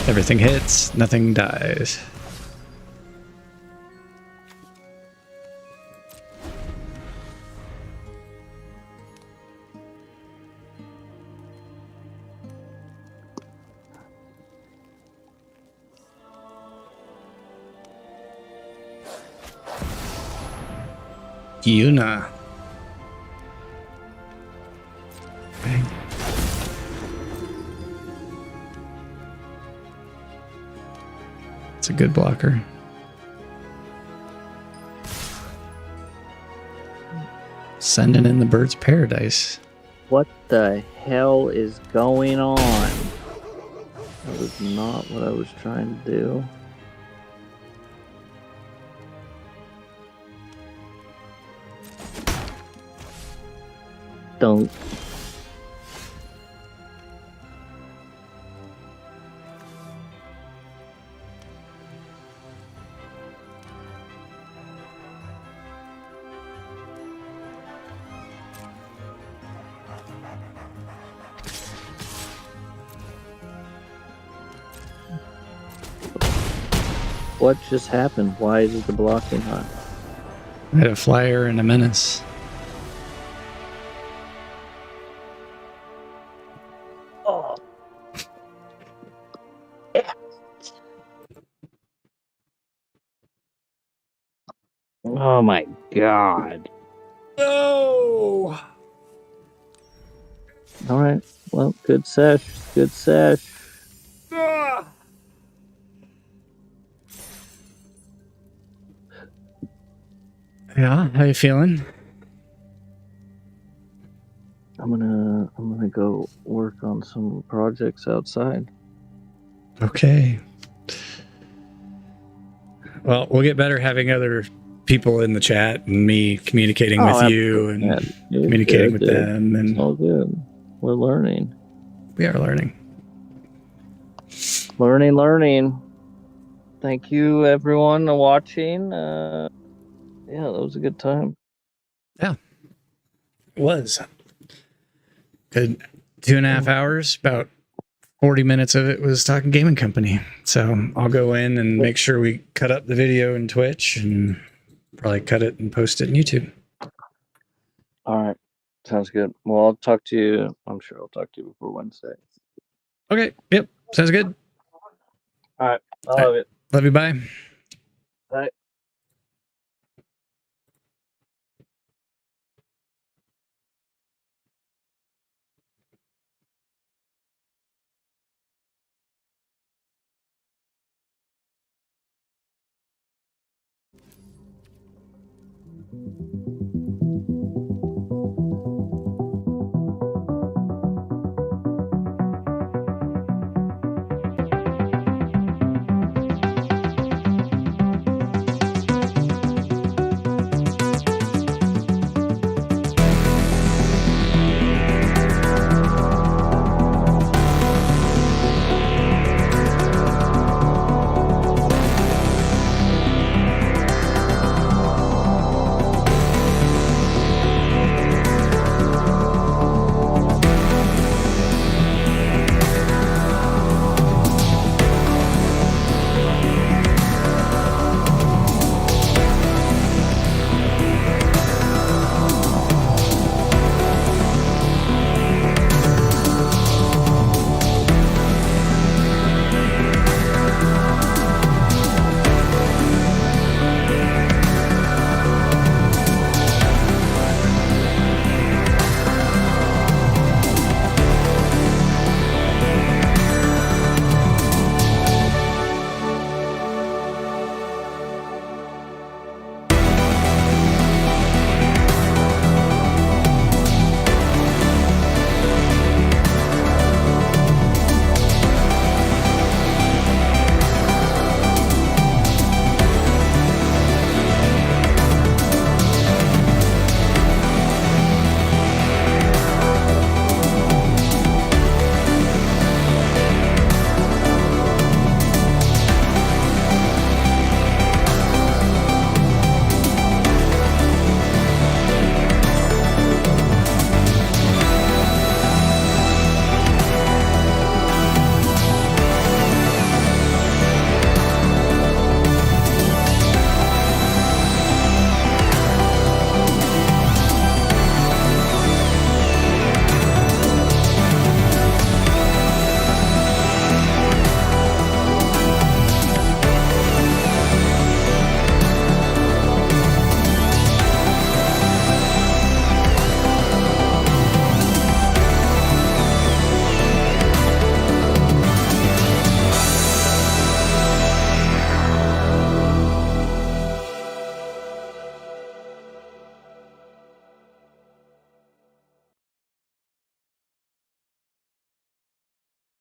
Everything hits, nothing dies. Yuna. Bang. It's a good blocker. Sending in the bird's paradise. What the hell is going on? That was not what I was trying to do. Don't. What just happened? Why is the blocking hot? I had a flyer and a menace. Oh. Oh my god. No! Alright. Well, good sesh. Good sesh. Yeah, how you feeling? I'm gonna go work on some projects outside. Okay. Well, we'll get better having other people in the chat and me communicating with you and communicating with them. And it's all good. We're learning. We are learning. Learning. Thank you, everyone, for watching. Yeah, that was a good time. Yeah, it was. Good 2.5 hours, about 40 minutes of it was talking gaming company. So I'll go in and make sure we cut up the video in Twitch and probably cut it and post it in YouTube. All right. Sounds good. Well, I'll talk to you. I'm sure I'll talk to you before Wednesday. Okay. Yep. Sounds good. All right. I love it. Love you. Bye. Bye.